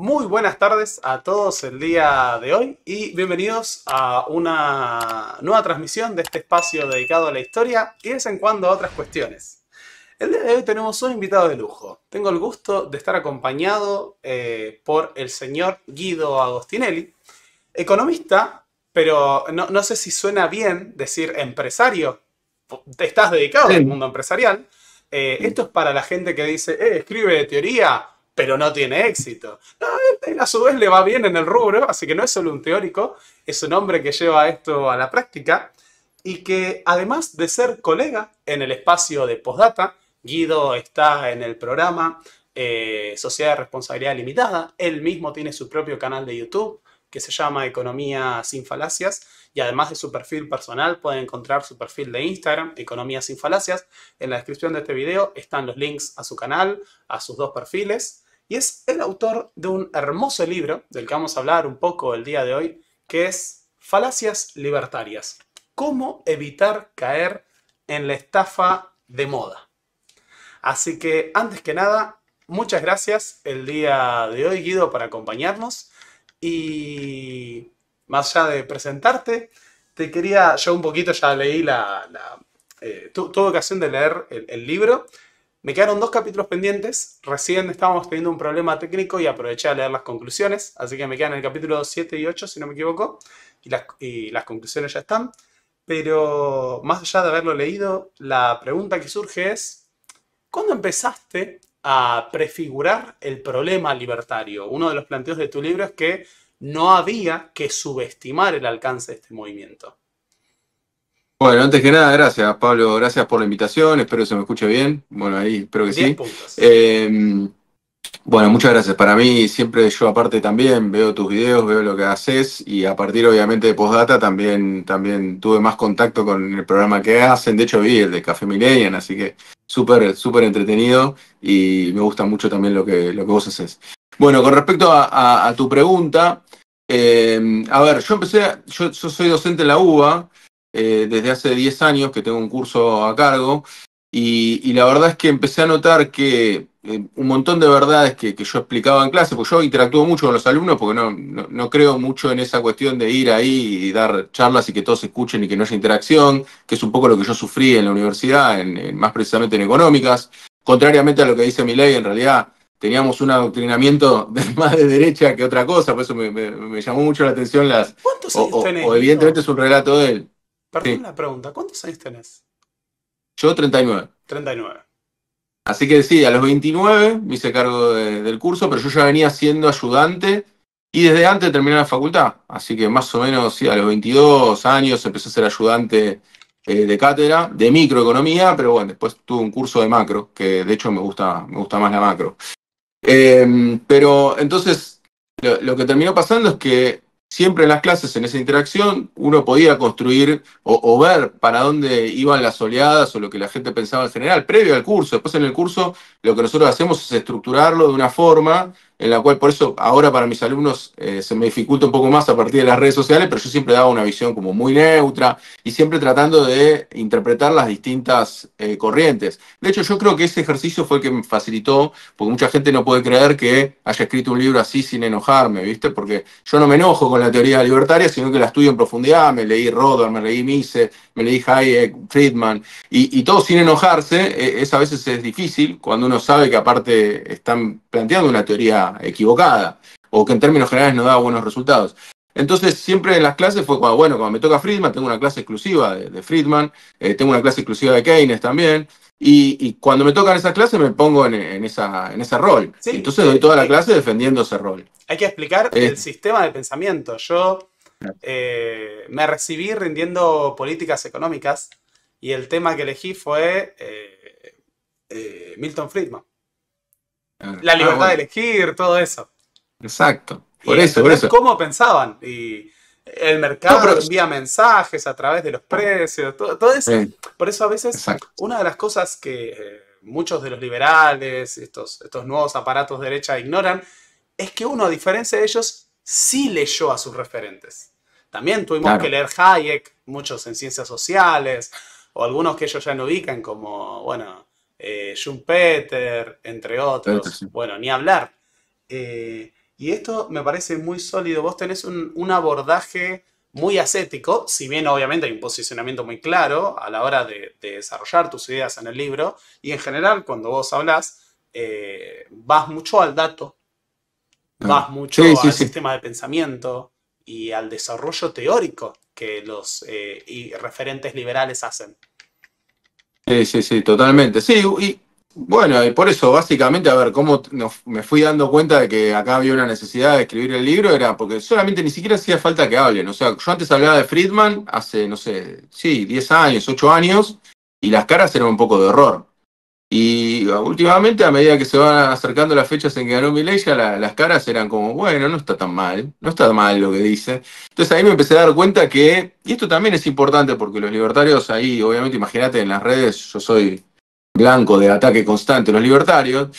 Muy buenas tardes a todos el día de hoy y bienvenidos a una nueva transmisión de este espacio dedicado a la historia y de vez en cuando a otras cuestiones. El día de hoy tenemos un invitado de lujo. Tengo el gusto de estar acompañado por el señor Guido Agostinelli, economista, pero no sé si suena bien decir empresario. Estás dedicado al Sí. mundo empresarial. Esto es para la gente que dice, escribe teoría, pero no tiene éxito. No, él a su vez le va bien en el rubro, así que no es solo un teórico, es un hombre que lleva esto a la práctica y que además de ser colega en el espacio de Postdata, Guido está en el programa Sociedad de Responsabilidad Limitada, él mismo tiene su propio canal de YouTube que se llama Economía sin Falacias y además de su perfil personal pueden encontrar su perfil de Instagram, Economía sin Falacias. En la descripción de este video están los links a su canal, a sus dos perfiles y es el autor de un hermoso libro del que vamos a hablar un poco el día de hoy, que es Falacias Libertarias. ¿Cómo evitar caer en la estafa de moda? Así que, antes que nada, muchas gracias el día de hoy, Guido, por acompañarnos. Y más allá de presentarte, te quería, yo un poquito ya leí tuve ocasión de leer el libro. Me quedaron dos capítulos pendientes. Recién estábamos teniendo un problema técnico y aproveché a leer las conclusiones. Así que me quedan el capítulo 7 y 8, si no me equivoco. Y las conclusiones ya están. Pero más allá de haberlo leído, la pregunta que surge es, ¿cuándo empezaste a prefigurar el problema libertario? Uno de los planteos de tu libro es que no había que subestimar el alcance de este movimiento. Bueno, antes que nada, gracias, Pablo. Gracias por la invitación. Espero que se me escuche bien. Bueno, ahí espero que 10 sí. puntos. Bueno, muchas gracias. Para mí, siempre yo aparte también veo tus videos, veo lo que haces y a partir obviamente de Postdata también tuve más contacto con el programa que hacen. De hecho, vi el de Café Millennial, así que súper entretenido y me gusta mucho también lo que vos haces. Bueno, con respecto a tu pregunta, a ver, yo soy docente en la UBA. Desde hace 10 años que tengo un curso a cargo y la verdad es que empecé a notar que un montón de verdades que yo explicaba en clase, porque yo interactúo mucho con los alumnos porque no creo mucho en esa cuestión de ir ahí y dar charlas y que todos escuchen y que no haya interacción, que es un poco lo que yo sufrí en la universidad, más precisamente en económicas. Contrariamente a lo que dice Milei, en realidad teníamos un adoctrinamiento más de derecha que otra cosa, por eso me llamó mucho la atención ¿Cuántos años tenés, o evidentemente Guido? es un relato de él. Perdón Sí, la pregunta, ¿cuántos años tenés? yo 39. 39. Así que sí, a los 29 me hice cargo del curso, pero yo ya venía siendo ayudante y desde antes de terminar la facultad. Así que más o menos sí, a los 22 años empecé a ser ayudante de cátedra, de microeconomía, pero bueno, después tuve un curso de macro, que de hecho me gusta más la macro. Pero entonces lo que terminó pasando es que siempre en las clases, en esa interacción, uno podía construir o ver para dónde iban las oleadas o lo que la gente pensaba en general, previo al curso. Después en el curso lo que nosotros hacemos es estructurarlo de una forma en la cual, por eso ahora para mis alumnos se me dificulta un poco más a partir de las redes sociales, pero yo siempre daba una visión como muy neutra y siempre tratando de interpretar las distintas corrientes. De hecho, yo creo que ese ejercicio fue el que me facilitó porque mucha gente no puede creer que haya escrito un libro así sin enojarme, ¿viste? Porque yo no me enojo con la teoría libertaria, sino que la estudio en profundidad, me leí Rothbard, me leí Mises, me leí Hayek, Friedman, y todo sin enojarse, a veces es difícil cuando uno sabe que aparte están planteando una teoría equivocada, o que en términos generales no da buenos resultados. Entonces, siempre en las clases fue cuando me toca Friedman, tengo una clase exclusiva de Friedman, tengo una clase exclusiva de Keynes también, y cuando me tocan esas clases me pongo en ese rol. Y Sí, entonces doy toda la clase defendiendo ese rol. hay que explicar Eh, el sistema de pensamiento. Yo me recibí rindiendo políticas económicas y el tema que elegí fue Milton Friedman. La libertad de bueno, elegir, todo eso. exacto. Y Por entender eso. cómo pensaban. Y el No, mercado pero, envía mensajes a través de los precios, todo eso. eh, Por eso a veces exacto. una de las cosas que muchos de los liberales, estos nuevos aparatos de derecha ignoran, es que uno, a diferencia de ellos, sí leyó a sus referentes. También tuvimos que Claro. leer Hayek, muchos en ciencias sociales, o algunos que ellos ya no ubican, como, bueno, Schumpeter, entre otros. Sí. Bueno, ni hablar. Eh, Y esto me parece muy sólido. Vos tenés un abordaje muy ascético, si bien obviamente hay un posicionamiento muy claro a la hora de desarrollar tus ideas en el libro, y en general cuando vos hablas, vas mucho al dato, Claro. vas Sí, mucho sí, al sí. sistema de pensamiento y al desarrollo teórico que los y referentes liberales hacen. Sí, sí, sí, totalmente. Sí, y bueno, y por eso, básicamente, a ver, me fui dando cuenta de que acá había una necesidad de escribir el libro, era porque solamente ni siquiera hacía falta que hablen. O sea, yo antes hablaba de Friedman hace, no sé, sí, 10 años, 8 años, y las caras eran un poco de horror. Y últimamente, a medida que se van acercando las fechas en que ganó Milei, ya las caras eran como, bueno, no está tan mal, no está mal lo que dice. Entonces ahí me empecé a dar cuenta que, y esto también es importante porque los libertarios ahí, obviamente, imagínate en las redes, yo soy blanco de ataque constante, los libertarios,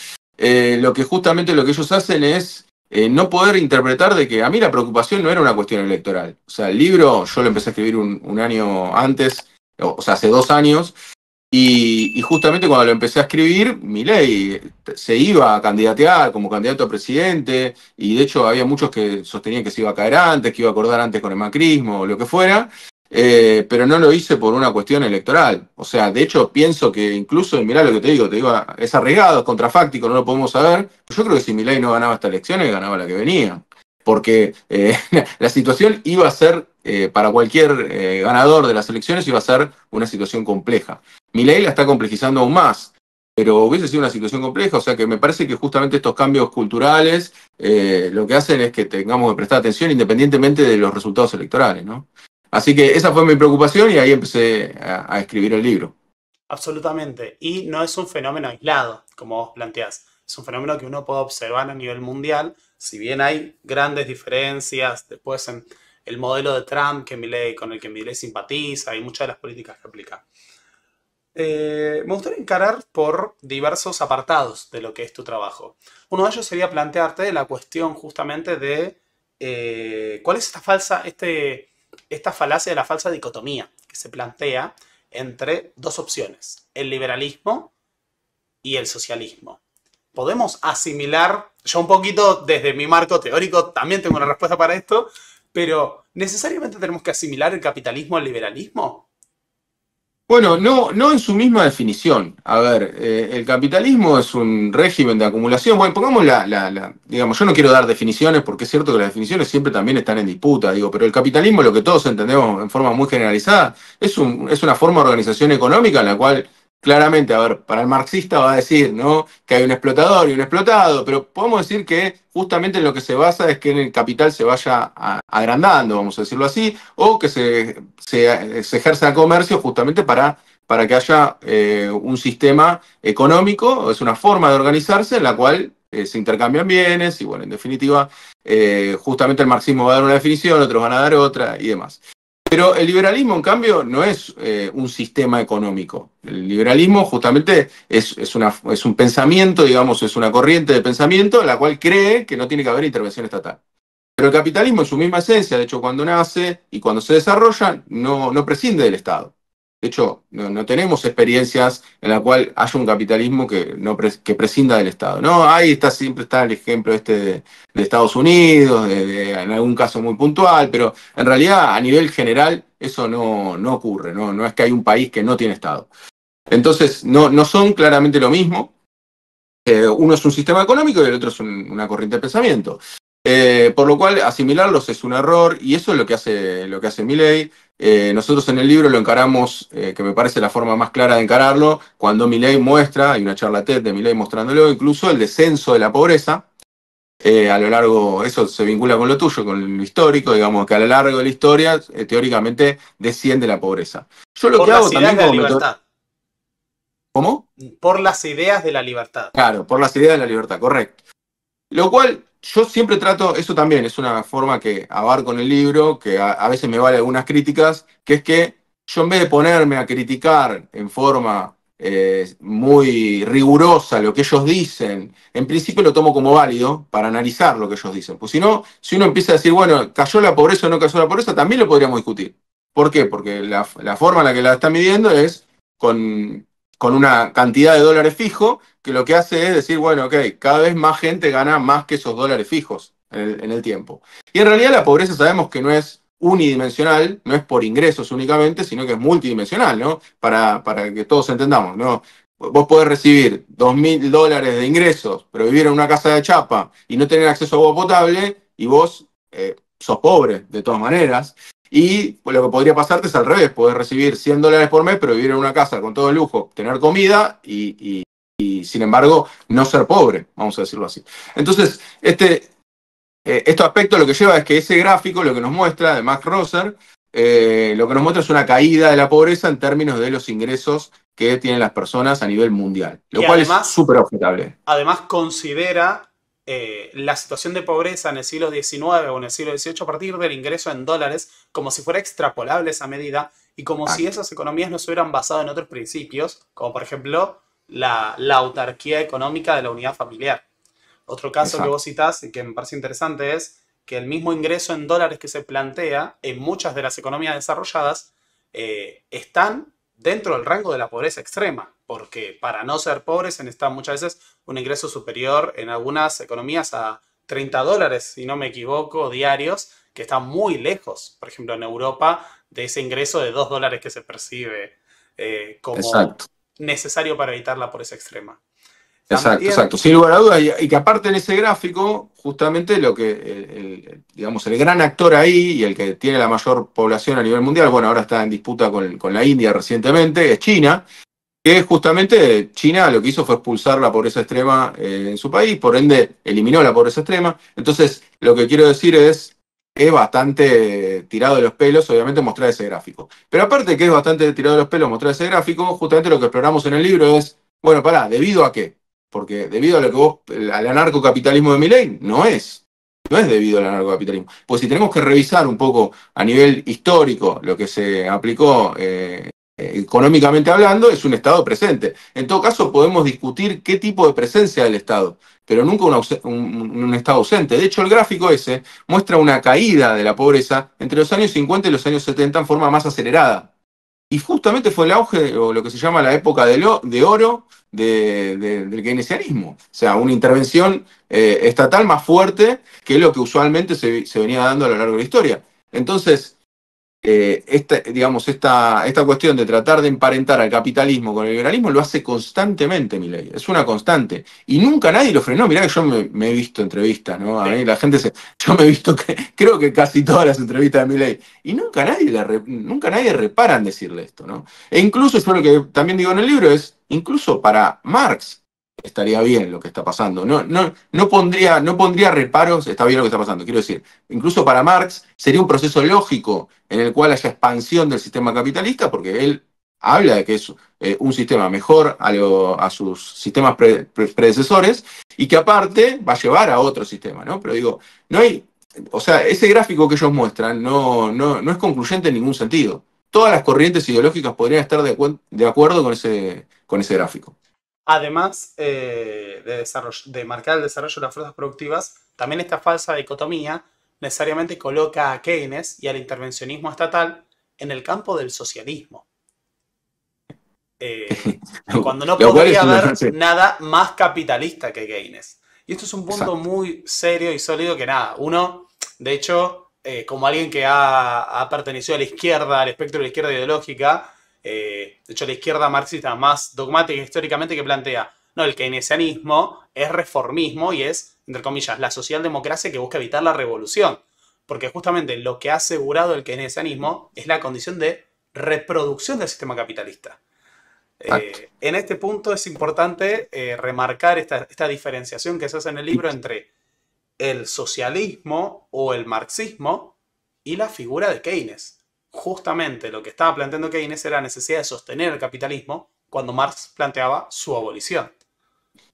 justamente lo que ellos hacen es no poder interpretar de que a mí la preocupación no era una cuestión electoral. O sea, el libro yo lo empecé a escribir un año antes, o sea, hace 2 años. Y justamente cuando lo empecé a escribir, Milei se iba a candidatear como candidato a presidente, y de hecho había muchos que sostenían que se iba a caer antes, que iba a acordar antes con el macrismo o lo que fuera, pero no lo hice por una cuestión electoral. O sea, de hecho pienso que incluso, mirá lo que te digo, es arriesgado, es contrafáctico, no lo podemos saber. Yo creo que si Milei no ganaba esta elección, ganaba la que venía. Porque la situación iba a ser, para cualquier ganador de las elecciones, iba a ser una situación compleja. Milei la está complejizando aún más, pero hubiese sido una situación compleja, o sea que me parece que justamente estos cambios culturales lo que hacen es que tengamos que prestar atención independientemente de los resultados electorales, ¿no? Así que esa fue mi preocupación y ahí empecé a escribir el libro. Absolutamente. Y no es un fenómeno aislado, como vos planteás. Es un fenómeno que uno puede observar a nivel mundial, si bien hay grandes diferencias después en el modelo de Trump con el que Milei simpatiza y muchas de las políticas que aplica. Me gustaría encarar por diversos apartados de lo que es tu trabajo. Uno de ellos sería plantearte la cuestión justamente de cuál es esta falacia de la falsa dicotomía que se plantea entre dos opciones, el liberalismo y el socialismo. Podemos asimilar, yo un poquito desde mi marco teórico también tengo una respuesta para esto, pero ¿necesariamente tenemos que asimilar el capitalismo al liberalismo? Bueno, no, no en su misma definición. A ver, el capitalismo es un régimen de acumulación. Bueno, pongamos digamos, yo no quiero dar definiciones porque es cierto que las definiciones siempre también están en disputa, digo, pero el capitalismo, lo que todos entendemos en forma muy generalizada, es una forma de organización económica en la cual claramente, a ver, para el marxista va a decir, ¿no? Que hay un explotador y un explotado, pero podemos decir que justamente en lo que se basa es que en el capital se vaya agrandando, vamos a decirlo así, o que se ejerza comercio justamente para que haya un sistema económico, es una forma de organizarse en la cual se intercambian bienes y bueno, en definitiva, justamente el marxismo va a dar una definición, otros van a dar otra y demás. Pero el liberalismo, en cambio, no es un sistema económico. El liberalismo justamente es un pensamiento, digamos, es una corriente de pensamiento en la cual cree que no tiene que haber intervención estatal. Pero el capitalismo en su misma esencia, de hecho, cuando nace y cuando se desarrolla, no prescinde del Estado. De hecho, no tenemos experiencias en la cual haya un capitalismo que prescinda del Estado. No, ahí siempre está el ejemplo de Estados Unidos, en algún caso muy puntual, pero en realidad a nivel general eso no ocurre, no es que hay un país que no tiene Estado. Entonces, no son claramente lo mismo. Uno es un sistema económico y el otro es una corriente de pensamiento. Por lo cual, asimilarlos es un error y eso es lo que hace Milei. Nosotros en el libro lo encaramos, que me parece la forma más clara de encararlo, cuando Milei muestra, hay una charla TED de Milei mostrándolo, incluso el descenso de la pobreza. A lo largo, eso se vincula con lo tuyo, con lo histórico, digamos que a lo largo de la historia, teóricamente, desciende la pobreza. Yo lo Por que las hago ideas también de la como método. libertad. ¿Cómo? Por las ideas de la libertad. Claro, por las ideas de la libertad, correcto. Lo cual yo siempre trato, eso también es una forma que abarco en el libro, que a veces me vale algunas críticas, que es que yo en vez de ponerme a criticar en forma muy rigurosa lo que ellos dicen, en principio lo tomo como válido para analizar lo que ellos dicen. Pues si no, si uno empieza a decir, bueno, cayó la pobreza o no cayó la pobreza, también lo podríamos discutir. ¿Por qué? Porque la forma en la que la están midiendo es con, con una cantidad de dólares fijo que lo que hace es decir, bueno, ok, cada vez más gente gana más que esos dólares fijos. en el tiempo. Y en realidad la pobreza sabemos que no es unidimensional, no es por ingresos únicamente, sino que es multidimensional, ¿no? Para que todos entendamos, ¿no? Vos podés recibir $2.000 de ingresos, pero vivir en una casa de chapa y no tener acceso a agua potable, y vos sos pobre de todas maneras. Y pues, lo que podría pasarte es al revés, podés recibir $100 por mes, pero vivir en una casa con todo el lujo, tener comida y sin embargo no ser pobre, vamos a decirlo así. Entonces, este aspecto lo que lleva es que ese gráfico, lo que nos muestra, de Max Rosser, lo que nos muestra es una caída de la pobreza en términos de los ingresos que tienen las personas a nivel mundial, lo Y cual es además, súper objetable. además considera la situación de pobreza en el siglo XIX o en el siglo XVIII a partir del ingreso en dólares como si fuera extrapolable esa medida y como si esas economías no se hubieran basado en otros principios, como por ejemplo la autarquía económica de la unidad familiar. Otro caso que Exacto, vos citás y que me parece interesante es que el mismo ingreso en dólares que se plantea en muchas de las economías desarrolladas están dentro del rango de la pobreza extrema, porque para no ser pobres se necesita muchas veces un ingreso superior en algunas economías a $30, si no me equivoco, diarios, que está muy lejos, por ejemplo, en Europa, de ese ingreso de $2 que se percibe como exacto. necesario para evitar la pobreza extrema. Exacto, También, exacto. Sin lugar a dudas, y que aparte en ese gráfico, justamente lo que, digamos, el gran actor ahí y el que tiene la mayor población a nivel mundial, bueno, ahora está en disputa con la India recientemente, es China, que justamente China lo que hizo fue expulsar la pobreza extrema en su país, por ende eliminó la pobreza extrema. Entonces, lo que quiero decir es bastante tirado de los pelos, obviamente, mostrar ese gráfico. Pero aparte que es bastante tirado de los pelos mostrar ese gráfico, justamente lo que exploramos en el libro es, bueno, pará, ¿debido a qué? Porque debido a lo que vos, al anarcocapitalismo de Milei, no es debido al anarcocapitalismo. Pues si tenemos que revisar un poco a nivel histórico lo que se aplicó económicamente hablando, es un Estado presente. En todo caso, podemos discutir qué tipo de presencia del Estado, pero nunca un Estado ausente. De hecho, el gráfico ese muestra una caída de la pobreza entre los años 50 y los años 70 en forma más acelerada. Y justamente fue el auge, o lo que se llama la época de oro del keynesianismo. O sea, una intervención estatal más fuerte que lo que usualmente se venía dando a lo largo de la historia. Entonces, digamos, esta cuestión de tratar de emparentar al capitalismo con el liberalismo lo hace constantemente Milei, es una constante. Y nunca nadie lo frenó. Mirá que yo me he visto entrevistas, ¿no? A sí, mí la gente yo me he visto, creo que casi todas las entrevistas de Milei, y nunca nadie repara en decirle esto, ¿no? E incluso yo lo que también digo en el libro es, incluso para Marx estaría bien lo que está pasando. No pondría reparos, está bien lo que está pasando, quiero decir. Incluso para Marx sería un proceso lógico en el cual haya expansión del sistema capitalista, porque él habla de que es un sistema mejor a sus sistemas predecesores y que aparte va a llevar a otro sistema, ¿no? Pero digo, no hay, o sea, ese gráfico que ellos muestran no es concluyente en ningún sentido. Todas las corrientes ideológicas podrían estar de acuerdo con ese gráfico. además de marcar el desarrollo de las fuerzas productivas, también esta falsa dicotomía necesariamente coloca a Keynes y al intervencionismo estatal en el campo del socialismo, eh, cuando no Lo cual podría es una... haber Sí, nada más capitalista que Keynes. Y esto es un punto exacto. muy serio y sólido que nada, uno, de hecho, como alguien que ha pertenecido a la izquierda, al espectro de la izquierda ideológica, de hecho la izquierda marxista más dogmática históricamente que plantea, no, el keynesianismo es reformismo y es, entre comillas, la socialdemocracia que busca evitar la revolución. Porque justamente lo que ha asegurado el keynesianismo es la condición de reproducción del sistema capitalista. Exacto. En este punto es importante remarcar esta diferenciación que se hace en el libro entre el socialismo o el marxismo y la figura de Keynes. Justamente lo que estaba planteando Keynes era la necesidad de sostener el capitalismo cuando Marx planteaba su abolición.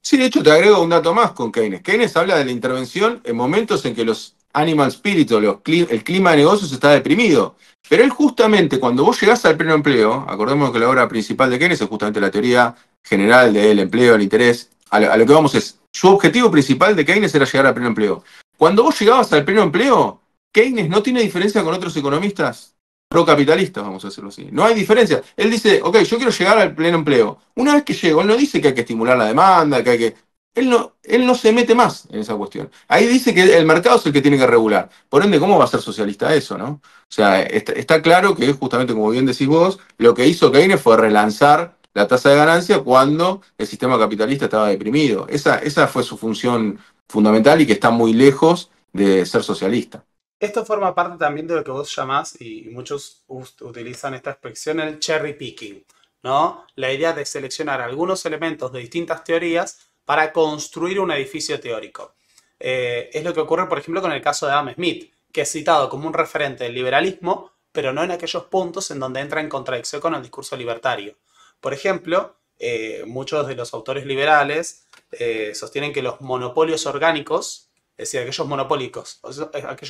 Sí, de hecho te agrego un dato más con Keynes. Keynes habla de la intervención en momentos en que los animal spirits o el clima de negocios está deprimido. Pero él justamente cuando vos llegás al pleno empleo, acordemos que la obra principal de Keynes es justamente la teoría general del empleo, el interés, a lo que vamos es, su objetivo principal de Keynes era llegar al pleno empleo. Cuando vos llegabas al pleno empleo, Keynes no tiene diferencia con otros economistas procapitalistas, vamos a decirlo así. No hay diferencia. Él dice, ok, yo quiero llegar al pleno empleo. Una vez que llego, él no dice que hay que estimular la demanda, que hay que... él no se mete más en esa cuestión. Ahí dice que el mercado es el que tiene que regular. Por ende, ¿cómo va a ser socialista eso, no? O sea, está claro que justamente como bien decís vos, lo que hizo Keynes fue relanzar la tasa de ganancia cuando el sistema capitalista estaba deprimido. Esa fue su función fundamental y que está muy lejos de ser socialista. Esto forma parte también de lo que vos llamás, y muchos utilizan esta expresión, el cherry picking, ¿no? La idea de seleccionar algunos elementos de distintas teorías para construir un edificio teórico. Es lo que ocurre, por ejemplo, con el caso de Adam Smith, que es citado como un referente del liberalismo, pero no en aquellos puntos en donde entra en contradicción con el discurso libertario. Por ejemplo, muchos de los autores liberales sostienen que los monopolios orgánicos, es decir, aquellos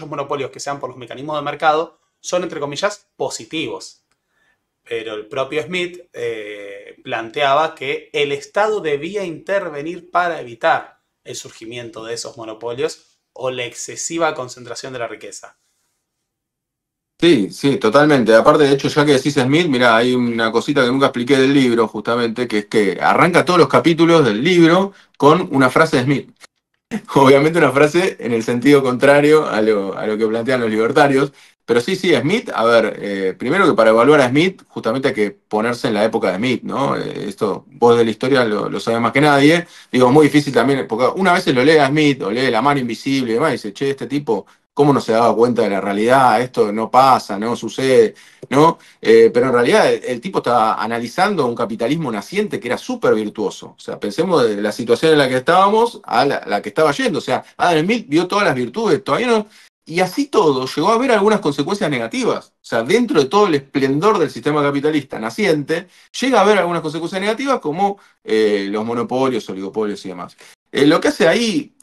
monopolios que sean por los mecanismos de mercado, son, entre comillas, positivos. Pero el propio Smith planteaba que el Estado debía intervenir para evitar el surgimiento de esos monopolios o la excesiva concentración de la riqueza. Sí, sí, totalmente. Aparte, de hecho, ya que decís Smith, mirá, hay una cosita que nunca expliqué del libro, justamente, que es que arranca todos los capítulos del libro con una frase de Smith. Obviamente una frase en el sentido contrario a lo que plantean los libertarios. Pero sí, sí, Smith, a ver, primero que para evaluar a Smith, justamente hay que ponerse en la época de Smith, ¿no? Esto vos de la historia lo sabés más que nadie. Digo, muy difícil también, porque una vez lo lee a Smith o lee La mano invisible y demás, y dice, che, este tipo, ¿cómo no se daba cuenta de la realidad? Esto no pasa, no sucede, ¿no? Pero en realidad el tipo estaba analizando un capitalismo naciente que era súper virtuoso. O sea, pensemos de la situación en la que estábamos a la que estaba yendo. O sea, Adam Smith vio todas las virtudes, todavía no. Y así todo, llegó a haber algunas consecuencias negativas. O sea, dentro de todo el esplendor del sistema capitalista naciente, llega a haber algunas consecuencias negativas como los monopolios, oligopolios y demás. Lo que hace ahí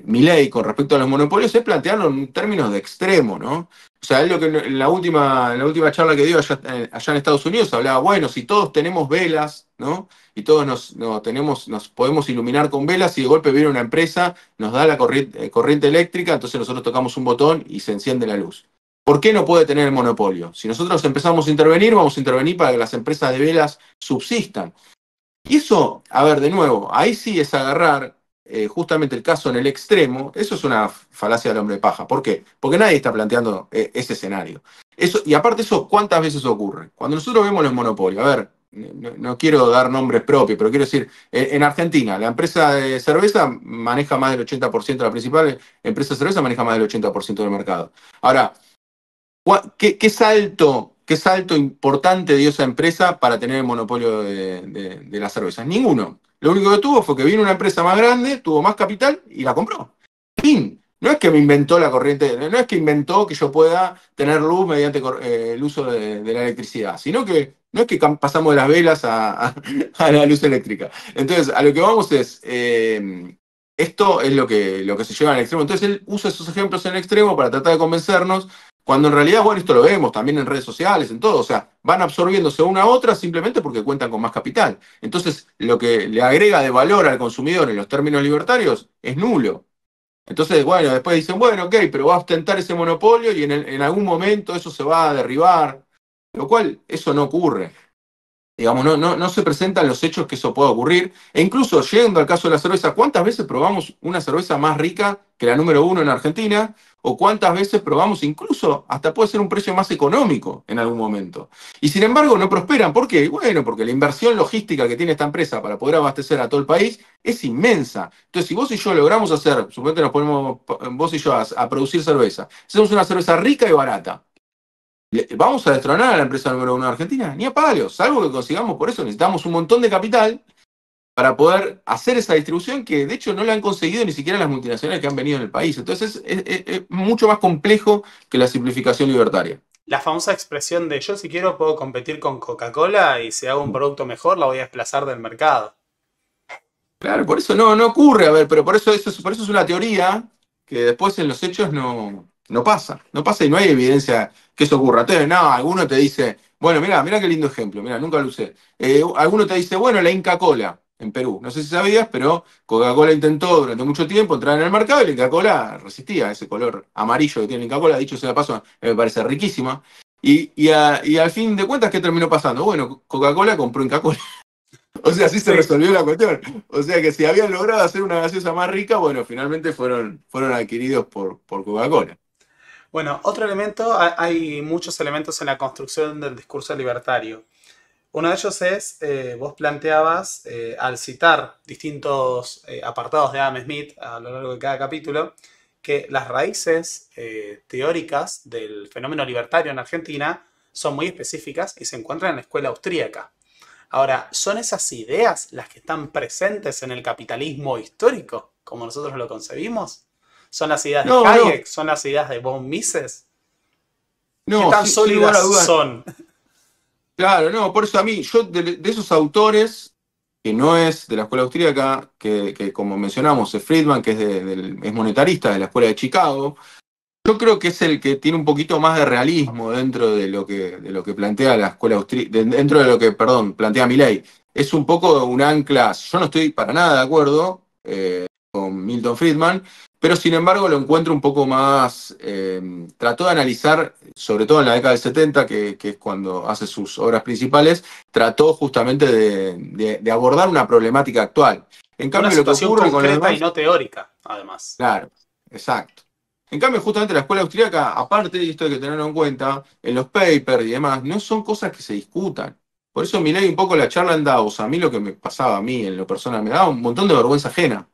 Milei con respecto a los monopolios es plantearlo en términos de extremo, ¿no? O sea, él lo que en la última charla que dio allá en Estados Unidos hablaba, bueno, si todos tenemos velas, ¿no? Y todos nos podemos iluminar con velas y de golpe viene una empresa, nos da la corriente eléctrica, entonces nosotros tocamos un botón y se enciende la luz. ¿Por qué no puede tener el monopolio? Si nosotros empezamos a intervenir, vamos a intervenir para que las empresas de velas subsistan. Y eso, a ver, de nuevo, ahí sí es agarrar justamente el caso en el extremo. Eso es una falacia del hombre paja. ¿Por qué? Porque nadie está planteando ese escenario. Eso, y aparte eso, ¿cuántas veces ocurre? Cuando nosotros vemos los monopolios, a ver, no quiero dar nombres propios, pero quiero decir, en Argentina, la empresa de cerveza maneja más del 80%, la principal empresa de cerveza maneja más del 80% del mercado. Ahora, qué salto importante dio esa empresa para tener el monopolio de las cervezas? Ninguno. Lo único que tuvo fue que vino una empresa más grande, tuvo más capital y la compró. Fin. No es que me inventó la corriente, no es que inventó que yo pueda tener luz mediante el uso de la electricidad, sino que no es que pasamos de las velas a la luz eléctrica. Entonces, a lo que vamos es, esto es lo que se lleva al extremo. Entonces, él usa esos ejemplos en el extremo para tratar de convencernos cuando en realidad, bueno, esto lo vemos también en redes sociales, en todo, o sea, van absorbiéndose una a otra simplemente porque cuentan con más capital. Entonces, lo que le agrega de valor al consumidor en los términos libertarios es nulo. Entonces, bueno, después dicen, bueno, ok, pero va a ostentar ese monopolio y en algún momento eso se va a derribar, lo cual eso no ocurre. Digamos, no se presentan los hechos que eso pueda ocurrir. E incluso, llegando al caso de la cerveza, ¿cuántas veces probamos una cerveza más rica que la número uno en Argentina? ¿O cuántas veces probamos incluso, hasta puede ser un precio más económico en algún momento? Y sin embargo no prosperan. ¿Por qué? Bueno, porque la inversión logística que tiene esta empresa para poder abastecer a todo el país es inmensa. Entonces, si vos y yo logramos hacer, suponete nos ponemos vos y yo a producir cerveza, hacemos una cerveza rica y barata. ¿Vamos a destronar a la empresa número uno de Argentina? Ni a palos, salvo que consigamos, por eso necesitamos un montón de capital para poder hacer esa distribución que de hecho no la han conseguido ni siquiera las multinacionales que han venido en el país. Entonces es mucho más complejo que la simplificación libertaria. La famosa expresión de yo si quiero puedo competir con Coca-Cola y si hago un producto mejor la voy a desplazar del mercado. Claro, por eso no ocurre, a ver, pero por eso es una teoría que después en los hechos no pasa. No pasa y no hay evidencia que eso ocurra. Entonces, no, alguno te dice, bueno, mira qué lindo ejemplo, mira, nunca lo usé. Alguno te dice, bueno, la Inca Cola en Perú. No sé si sabías, pero Coca-Cola intentó durante mucho tiempo entrar en el mercado y la Inca Cola resistía ese color amarillo que tiene la Inca Cola. Dicho sea de paso, me parece riquísima. Y al fin de cuentas, ¿qué terminó pasando? Bueno, Coca-Cola compró Inca Cola. O sea, así se Sí. resolvió la cuestión. O sea que si habían logrado hacer una gaseosa más rica, bueno, finalmente fueron adquiridos por Coca-Cola. Bueno, otro elemento, hay muchos elementos en la construcción del discurso libertario. Uno de ellos es, vos planteabas, al citar distintos apartados de Adam Smith a lo largo de cada capítulo, que las raíces teóricas del fenómeno libertario en Argentina son muy específicas y se encuentran en la escuela austríaca. Ahora, ¿son esas ideas las que están presentes en el capitalismo histórico, como nosotros lo concebimos? ¿Son las ideas de No, no, Hayek? ¿Son las ideas de von Mises? ¿Qué no, tan sin lugar sólidas a dudas. son? Claro, no, por eso a mí, yo de esos autores, que no es de la escuela austríaca, que como mencionamos, es Friedman, que es monetarista de la escuela de Chicago. Yo creo que es el que tiene un poquito más de realismo dentro de lo que plantea la escuela austríaca, dentro de lo que, perdón, plantea Milley. Es un poco un ancla, yo no estoy para nada de acuerdo con Milton Friedman, pero sin embargo lo encuentro un poco más, trató de analizar, sobre todo en la década del 70, que es cuando hace sus obras principales, trató justamente de abordar una problemática actual. En Una cambio, lo que situación ocurre con los concreta y demás, no teórica, además. claro, exacto. En cambio, justamente la escuela austríaca, aparte de esto hay que tenerlo en cuenta, en los papers y demás, no son cosas que se discutan. Por eso Milei un poco la charla en Davos, a mí lo que me pasaba a mí en lo personal, me daba un montón de vergüenza ajena,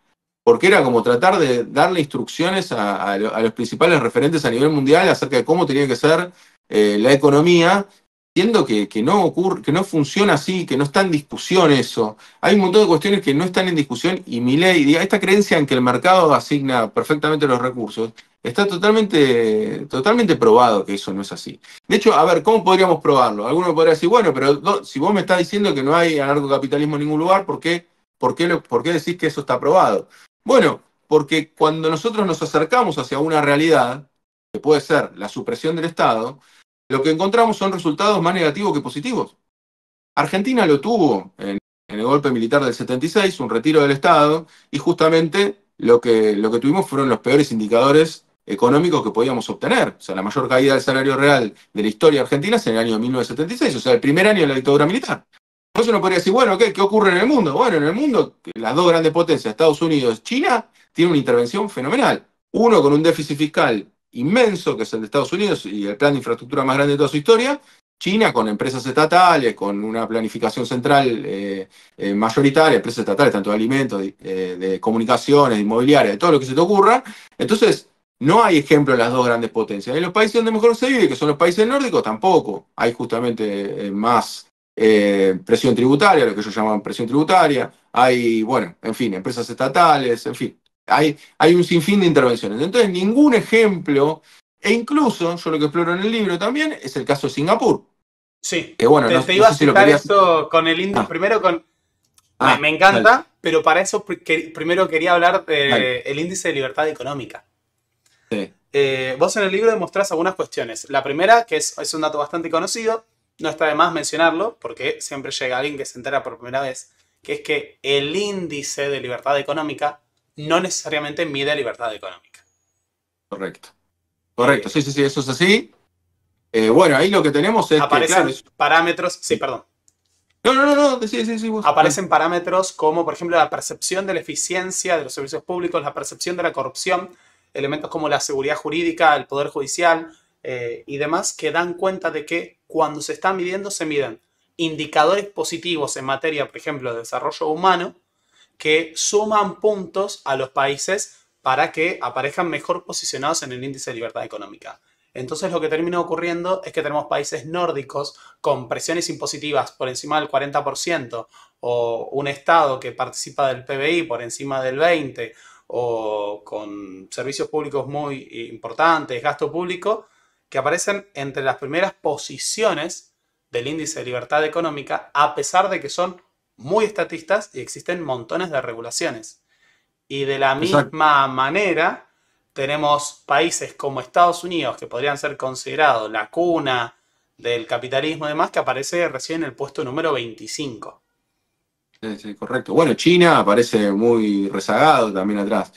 porque era como tratar de darle instrucciones a los principales referentes a nivel mundial acerca de cómo tenía que ser la economía, siendo que no ocurre, que no funciona así, que no está en discusión eso. Hay un montón de cuestiones que no están en discusión y Milei, esta creencia en que el mercado asigna perfectamente los recursos, está totalmente probado que eso no es así. De hecho, a ver, ¿cómo podríamos probarlo? Alguno podría decir, bueno, pero si vos me estás diciendo que no hay anarcocapitalismo en ningún lugar, ¿por qué decís que eso está probado? Bueno, porque cuando nosotros nos acercamos hacia una realidad, que puede ser la supresión del Estado, lo que encontramos son resultados más negativos que positivos. Argentina lo tuvo en el golpe militar del 76, un retiro del Estado, y justamente lo que tuvimos fueron los peores indicadores económicos que podíamos obtener. O sea, la mayor caída del salario real de la historia argentina es en el año 1976, o sea, el primer año de la dictadura militar. Por eso uno podría decir, bueno, ¿qué ocurre en el mundo? Bueno, en el mundo, las dos grandes potencias, Estados Unidos y China, tienen una intervención fenomenal. Uno con un déficit fiscal inmenso, que es el de Estados Unidos y el plan de infraestructura más grande de toda su historia, China con empresas estatales, con una planificación central mayoritaria, empresas estatales, tanto de alimentos, de comunicaciones, de inmobiliaria, de todo lo que se te ocurra. Entonces, no hay ejemplo en las dos grandes potencias. En los países donde mejor se vive, que son los países nórdicos, tampoco. Hay justamente más presión tributaria, lo que ellos llaman presión tributaria. Hay, bueno, en fin, empresas estatales, en fin. Hay un sinfín de intervenciones. Entonces, ningún ejemplo, e incluso, yo lo que exploro en el libro también, es el caso de Singapur. Sí, Que bueno, no, te no iba a sé si lo citar querías. esto con el índice, Ah, primero con... Me dale, encanta, pero para eso primero quería hablar dale. del índice de libertad económica. Sí, Vos en el libro demostrás algunas cuestiones. La primera, que es un dato bastante conocido, no está de más mencionarlo, porque siempre llega alguien que se entera por primera vez, que es que el índice de libertad económica no necesariamente mide libertad económica. correcto. Correcto, Eh, sí, sí, sí, eso es así. Bueno, ahí lo que tenemos es que, claro, Aparecen parámetros, sí, perdón, no, no, no, no, sí, sí, sí, vos, dale. aparecen parámetros como, por ejemplo, la percepción de la eficiencia de los servicios públicos, la percepción de la corrupción, elementos como la seguridad jurídica, el poder judicial y demás, que dan cuenta de que cuando se está midiendo, se miden indicadores positivos en materia, por ejemplo, de desarrollo humano, que suman puntos a los países para que aparezcan mejor posicionados en el índice de libertad económica. Entonces lo que termina ocurriendo es que tenemos países nórdicos con presiones impositivas por encima del 40% o un Estado que participa del PBI por encima del 20% o con servicios públicos muy importantes, gasto público, que aparecen entre las primeras posiciones del índice de libertad económica a pesar de que son muy estatistas y existen montones de regulaciones. Y de la Exacto. misma manera, tenemos países como Estados Unidos, que podrían ser considerados la cuna del capitalismo y demás, que aparece recién en el puesto número 25. Sí, sí, correcto. Bueno, China aparece muy rezagado también atrás.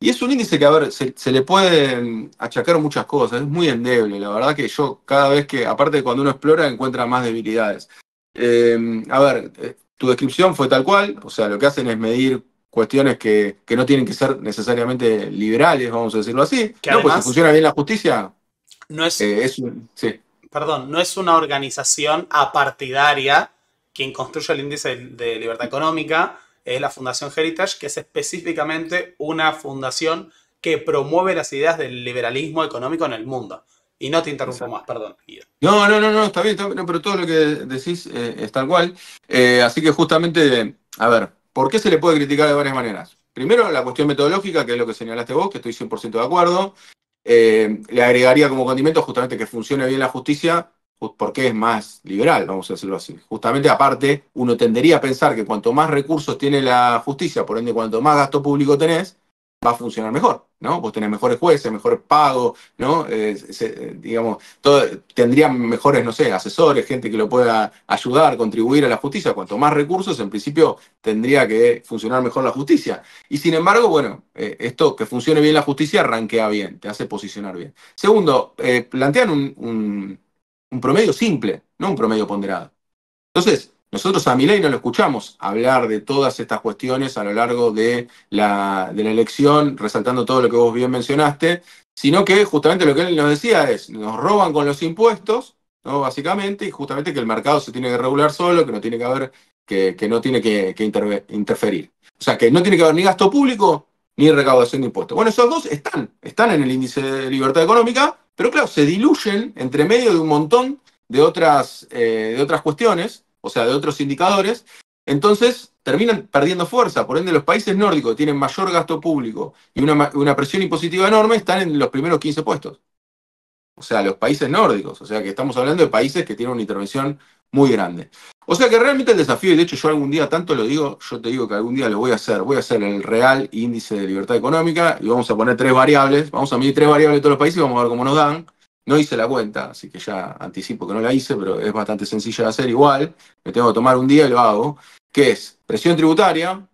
Y es un índice que, a ver, se le pueden achacar muchas cosas, es muy endeble. La verdad que yo cada vez que, aparte de cuando uno explora, encuentra más debilidades. A ver, tu descripción fue tal cual, o sea, lo que hacen es medir cuestiones que no tienen que ser necesariamente liberales, vamos a decirlo así. Que No, pues si además funciona bien la justicia, no es, sí. perdón, no es una organización apartidaria quien construye el índice de libertad económica, es la Fundación Heritage, que es específicamente una fundación que promueve las ideas del liberalismo económico en el mundo. Y no te interrumpo Exacto. más, perdón, Guido. No, está bien, no, pero todo lo que decís es tal cual. Así que justamente, a ver, ¿por qué se le puede criticar de varias maneras? Primero, la cuestión metodológica, que es lo que señalaste vos, que estoy 100% de acuerdo. Le agregaría como condimento justamente que funcione bien la justicia, porque es más liberal, vamos a decirlo así. Justamente aparte, uno tendería a pensar que cuanto más recursos tiene la justicia, por ende, cuanto más gasto público tenés, va a funcionar mejor, ¿no? Vos tenés mejores jueces, mejores pagos, ¿no? Digamos, tendrían mejores, no sé, asesores, gente que lo pueda ayudar, contribuir a la justicia. Cuanto más recursos, en principio, tendría que funcionar mejor la justicia. Y sin embargo, bueno, esto que funcione bien la justicia rankea bien, te hace posicionar bien. Segundo, plantean un promedio simple, no un promedio ponderado. Entonces, nosotros a Milei no lo escuchamos hablar de todas estas cuestiones a lo largo de la elección, resaltando todo lo que vos bien mencionaste, sino que justamente lo que él nos decía es, nos roban con los impuestos, ¿no? Básicamente, y justamente que el mercado se tiene que regular solo, que no tiene que haber, que no tiene que interferir. O sea, que no tiene que haber ni gasto público ni recaudación de impuestos. Bueno, esos dos están en el índice de libertad económica, pero claro, se diluyen entre medio de un montón de otras cuestiones, o sea, de otros indicadores, entonces terminan perdiendo fuerza. Por ende, los países nórdicos que tienen mayor gasto público y una presión impositiva enorme están en los primeros 15 puestos. O sea, los países nórdicos. O sea, que estamos hablando de países que tienen una intervención muy grande. O sea, que realmente el desafío, y de hecho yo algún día, tanto lo digo, yo te digo que algún día lo voy a hacer el real índice de libertad económica y vamos a poner 3 variables, vamos a medir 3 variables de todos los países y vamos a ver cómo nos dan. No hice la cuenta, así que ya anticipo que no la hice, pero es bastante sencilla de hacer igual. Me tengo que tomar un día y lo hago. Que es presión tributaria,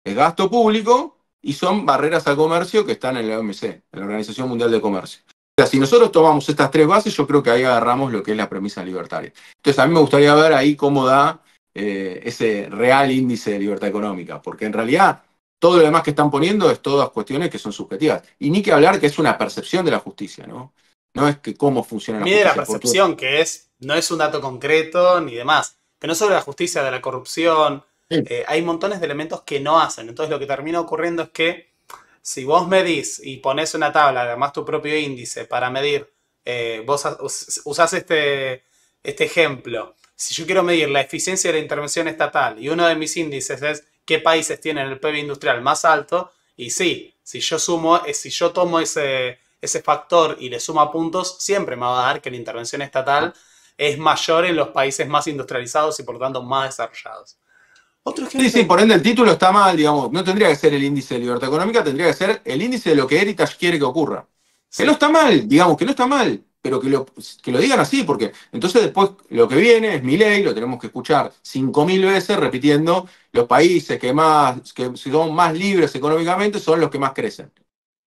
es gasto público y son barreras al comercio que están en la OMC, en la Organización Mundial de Comercio. O sea, si nosotros tomamos estas 3 bases, yo creo que ahí agarramos lo que es la premisa libertaria. Entonces, a mí me gustaría ver ahí cómo da ese real índice de libertad económica, porque en realidad todo lo demás que están poniendo es todas cuestiones que son subjetivas. Y ni que hablar que es una percepción de la justicia, ¿no? No es que cómo funciona la Mide la justicia. Porque percepción, que no es un dato concreto ni demás. Que no solo la justicia, de la corrupción, sí, hay montones de elementos que no hacen. Entonces lo que termina ocurriendo es que si vos medís y pones una tabla, además tu propio índice para medir, vos usás este ejemplo. Si yo quiero medir la eficiencia de la intervención estatal y uno de mis índices es qué países tienen el PIB industrial más alto, y sí, si yo tomo ese factor y le suma puntos, siempre me va a dar que la intervención estatal es mayor en los países más industrializados y por tanto más desarrollados. Otro sí, ejemplo, por ende el título está mal, digamos. No tendría que ser el índice de libertad económica, tendría que ser el índice de lo que Heritage quiere que ocurra. Que no sí, está mal, digamos, que no está mal, pero que lo digan así, porque entonces después lo que viene es Milei, lo tenemos que escuchar 5.000 veces repitiendo, los países que son más libres económicamente son los que más crecen.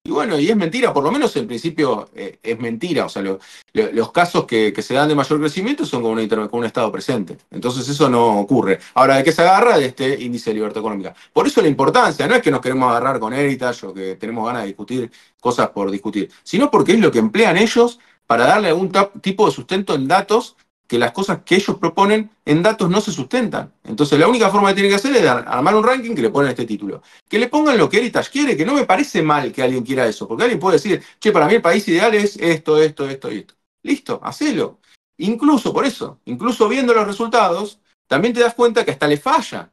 Y bueno, y es mentira, por lo menos en principio es mentira. O sea, los casos que se dan de mayor crecimiento son con un Estado presente. Entonces eso no ocurre. Ahora, ¿de qué se agarra? De este índice de libertad económica. Por eso la importancia, no es que nos queremos agarrar con Heritage o que tenemos ganas de discutir cosas por discutir, sino porque es lo que emplean ellos para darle algún tipo de sustento en datos que las cosas que ellos proponen en datos no se sustentan. Entonces la única forma que tienen que hacer es armar un ranking que le ponen este título. Que le pongan lo que Heritage quiere, que no me parece mal que alguien quiera eso, porque alguien puede decir, che, para mí el país ideal es esto, esto, esto y esto. Listo, hacelo. Incluso por eso, incluso viendo los resultados, también te das cuenta que hasta le falla.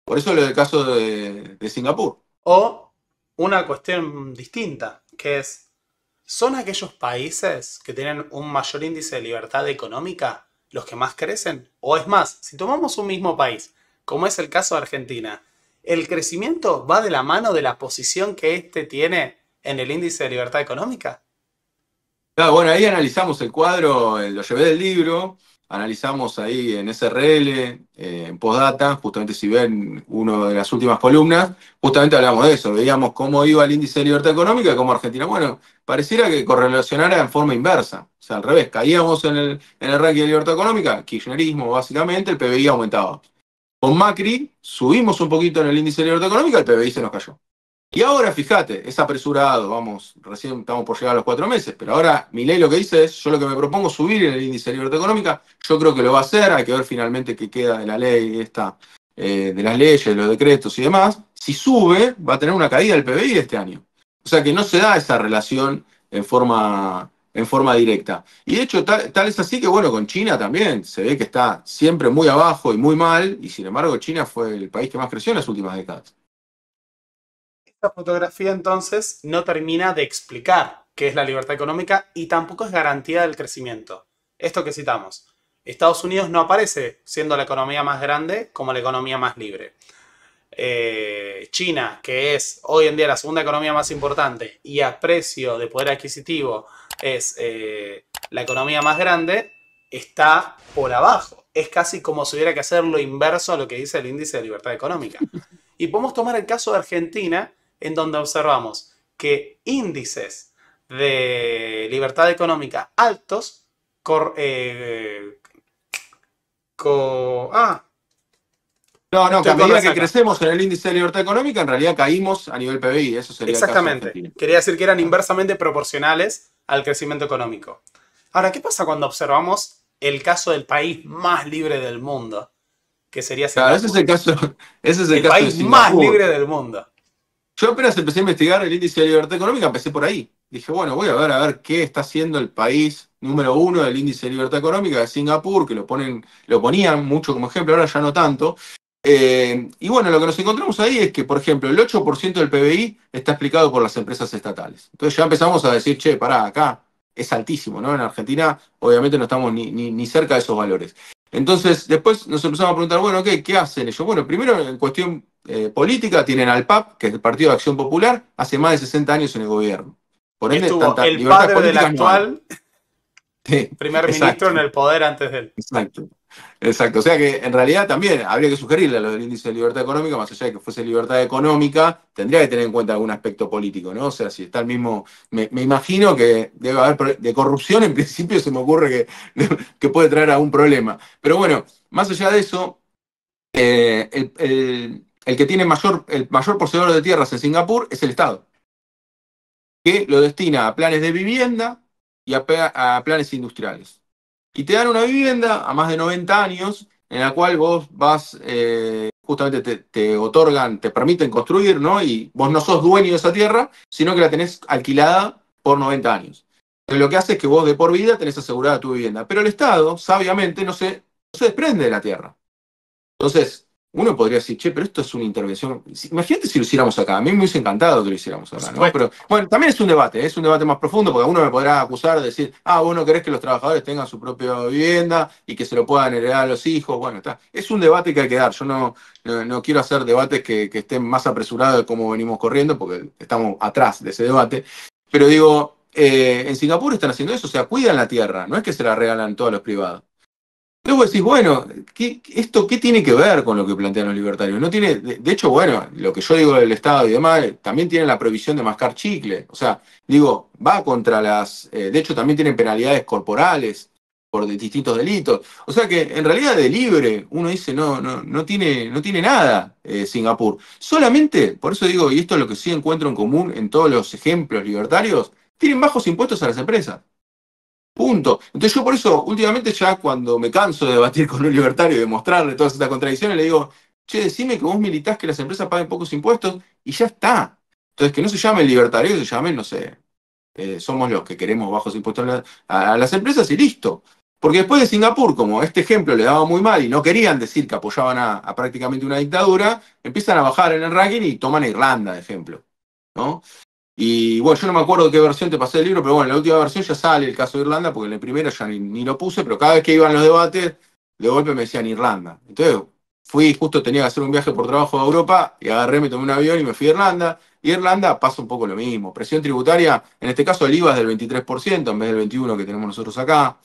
Por eso lo del caso de Singapur. o una cuestión distinta, que es, ¿son aquellos países que tienen un mayor índice de libertad económica los que más crecen? O es más, si tomamos un mismo país, como es el caso de Argentina, ¿el crecimiento va de la mano de la posición que éste tiene en el índice de libertad económica? Claro, bueno, ahí analizamos el cuadro, lo llevé del libro, analizamos ahí en SRL, en Postdata, justamente si ven una de las últimas columnas, justamente hablamos de eso, veíamos cómo iba el índice de libertad económica y cómo Argentina, bueno, pareciera que correlacionara en forma inversa, o sea, al revés, caíamos en el ranking de libertad económica, kirchnerismo básicamente, el PBI aumentaba. Con Macri subimos un poquito en el índice de libertad económica, el PBI se nos cayó. Y ahora, fíjate, es apresurado, vamos, recién estamos por llegar a los 4 meses, pero ahora Milei lo que dice es, yo lo que me propongo es subir en el índice de libertad económica, yo creo que lo va a hacer, hay que ver finalmente qué queda de la ley esta, de las leyes, de los decretos y demás. Si sube, va a tener una caída del PBI este año. O sea que no se da esa relación en forma directa. Y de hecho, tal es así que, bueno, con China también se ve que está siempre muy abajo y muy mal, y sin embargo China fue el país que más creció en las últimas décadas. Esta fotografía entonces no termina de explicar qué es la libertad económica y tampoco es garantía del crecimiento. Esto que citamos. Estados Unidos no aparece siendo la economía más grande como la economía más libre. China, que es hoy en día la segunda economía más importante y a precio de poder adquisitivo es la economía más grande, está por abajo. Es casi como si hubiera que hacer lo inverso a lo que dice el índice de libertad económica. Y podemos tomar el caso de Argentina, en donde observamos que índices de libertad económica altos cor, co, ah, No, no, que estoy a con medida que resaca. crecemos en el índice de libertad económica, en realidad caímos a nivel PBI. Eso sería el caso de Exactamente. Argentina. Quería decir que eran inversamente proporcionales al crecimiento económico. Ahora, ¿qué pasa cuando observamos el caso del país más libre del mundo, que sería Claro, ese es Singapur? el caso, ese es el El caso de país más Singapur. libre del mundo. Yo apenas empecé a investigar el índice de libertad económica, empecé por ahí. Dije, bueno, voy a ver qué está haciendo el país número uno del índice de libertad económica de Singapur, que lo ponían mucho como ejemplo, ahora ya no tanto. Y bueno, lo que nos encontramos ahí es que, por ejemplo, el 8% del PBI está explicado por las empresas estatales. Entonces ya empezamos a decir, che, pará, acá es altísimo, ¿no? En Argentina, obviamente, no estamos ni cerca de esos valores. Entonces, después nos empezamos a preguntar, bueno, ¿qué hacen ellos? Bueno, primero, en cuestión política, tienen al PAP, que es el Partido de Acción Popular, hace más de 60 años en el gobierno. Por Que ende, estuvo tantas el libertades padre del políticas no hay. actual Sí, primer ministro en exacto. el poder antes de él. Exacto. Exacto. O sea que en realidad también habría que sugerirle a los del índice de libertad económica, más allá de que fuese libertad económica, tendría que tener en cuenta algún aspecto político, ¿no? O sea, si está el mismo. Me imagino que debe haber de corrupción, en principio se me ocurre que puede traer algún problema. Pero bueno, más allá de eso, el que tiene el mayor poseedor de tierras en Singapur es el Estado, que lo destina a planes de vivienda y a planes industriales. Y te dan una vivienda a más de 90 años en la cual vos vas, justamente te otorgan, te permiten construir, ¿no? Y vos no sos dueño de esa tierra, sino que la tenés alquilada por 90 años. Entonces, lo que hace es que vos de por vida tenés asegurada tu vivienda. Pero el Estado, sabiamente, no se desprende de la tierra. Entonces, uno podría decir, che, pero esto es una intervención. Imagínate si lo hiciéramos acá. A mí me hubiese encantado que lo hiciéramos Por acá, ¿no? supuesto. Pero bueno, también es un debate más profundo, porque uno me podrá acusar de decir, vos no querés que los trabajadores tengan su propia vivienda y que se lo puedan heredar a los hijos. Bueno, está. Es un debate que hay que dar. Yo no quiero hacer debates que estén más apresurados de cómo venimos corriendo, porque estamos atrás de ese debate. Pero digo, en Singapur están haciendo eso, o sea, cuidan la tierra, no es que se la regalan todos los privados. Luego decís, bueno, ¿esto qué tiene que ver con lo que plantean los libertarios? No tiene, de hecho, bueno, lo que yo digo del Estado y demás, también tiene la prohibición de mascar chicle. O sea, digo, va contra de hecho, también tienen penalidades corporales por distintos delitos. O sea que en realidad de libre, uno dice, no tiene nada Singapur. Solamente, por eso digo, y esto es lo que sí encuentro en común en todos los ejemplos libertarios, tienen bajos impuestos a las empresas. Punto. Entonces yo por eso, últimamente ya cuando me canso de debatir con un libertario y de mostrarle todas estas contradicciones, le digo, che, decime que vos militás que las empresas paguen pocos impuestos y ya está. Entonces que no se llame libertario, que se llame, no sé, somos los que queremos bajos impuestos a las empresas y listo. Porque después de Singapur, como este ejemplo le daba muy mal y no querían decir que apoyaban a prácticamente una dictadura, empiezan a bajar en el ranking y toman a Irlanda de ejemplo, ¿no? Y bueno, yo no me acuerdo qué versión te pasé del libro, pero bueno, en la última versión ya sale el caso de Irlanda, porque en la primera ya ni lo puse, pero cada vez que iban los debates, de golpe me decían Irlanda. Entonces justo tenía que hacer un viaje por trabajo a Europa, y agarré, me tomé un avión y me fui a Irlanda. Y Irlanda pasa un poco lo mismo. Presión tributaria, en este caso el IVA es del 23% en vez del 21% que tenemos nosotros acá.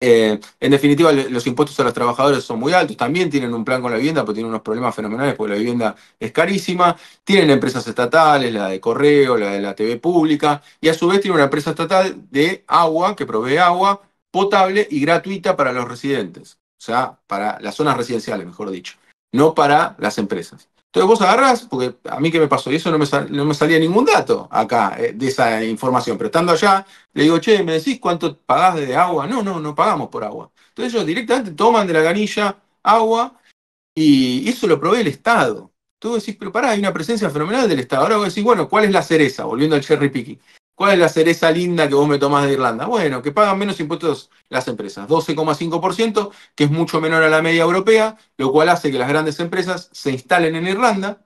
En definitiva, los impuestos a los trabajadores son muy altos. También tienen un plan con la vivienda, pero tienen unos problemas fenomenales porque la vivienda es carísima. Tienen empresas estatales, la de correo, la de la TV pública, y a su vez tiene una empresa estatal de agua que provee agua potable y gratuita para los residentes. O sea, para las zonas residenciales, mejor dicho. no para las empresas. Entonces vos agarrás, porque a mí qué me pasó, y eso no me salía ningún dato acá de esa información, pero estando allá, le digo, che, ¿me decís cuánto pagás de agua? No pagamos por agua. Entonces ellos directamente toman de la canilla agua y eso lo provee el Estado. Tú decís, pero pará, hay una presencia fenomenal del Estado. Ahora vos decís, bueno, ¿cuál es la cereza? Volviendo al cherry picking. ¿Cuál es la cereza linda que vos me tomás de Irlanda? Bueno, que pagan menos impuestos las empresas, 12,5%, que es mucho menor a la media europea, lo cual hace que las grandes empresas se instalen en Irlanda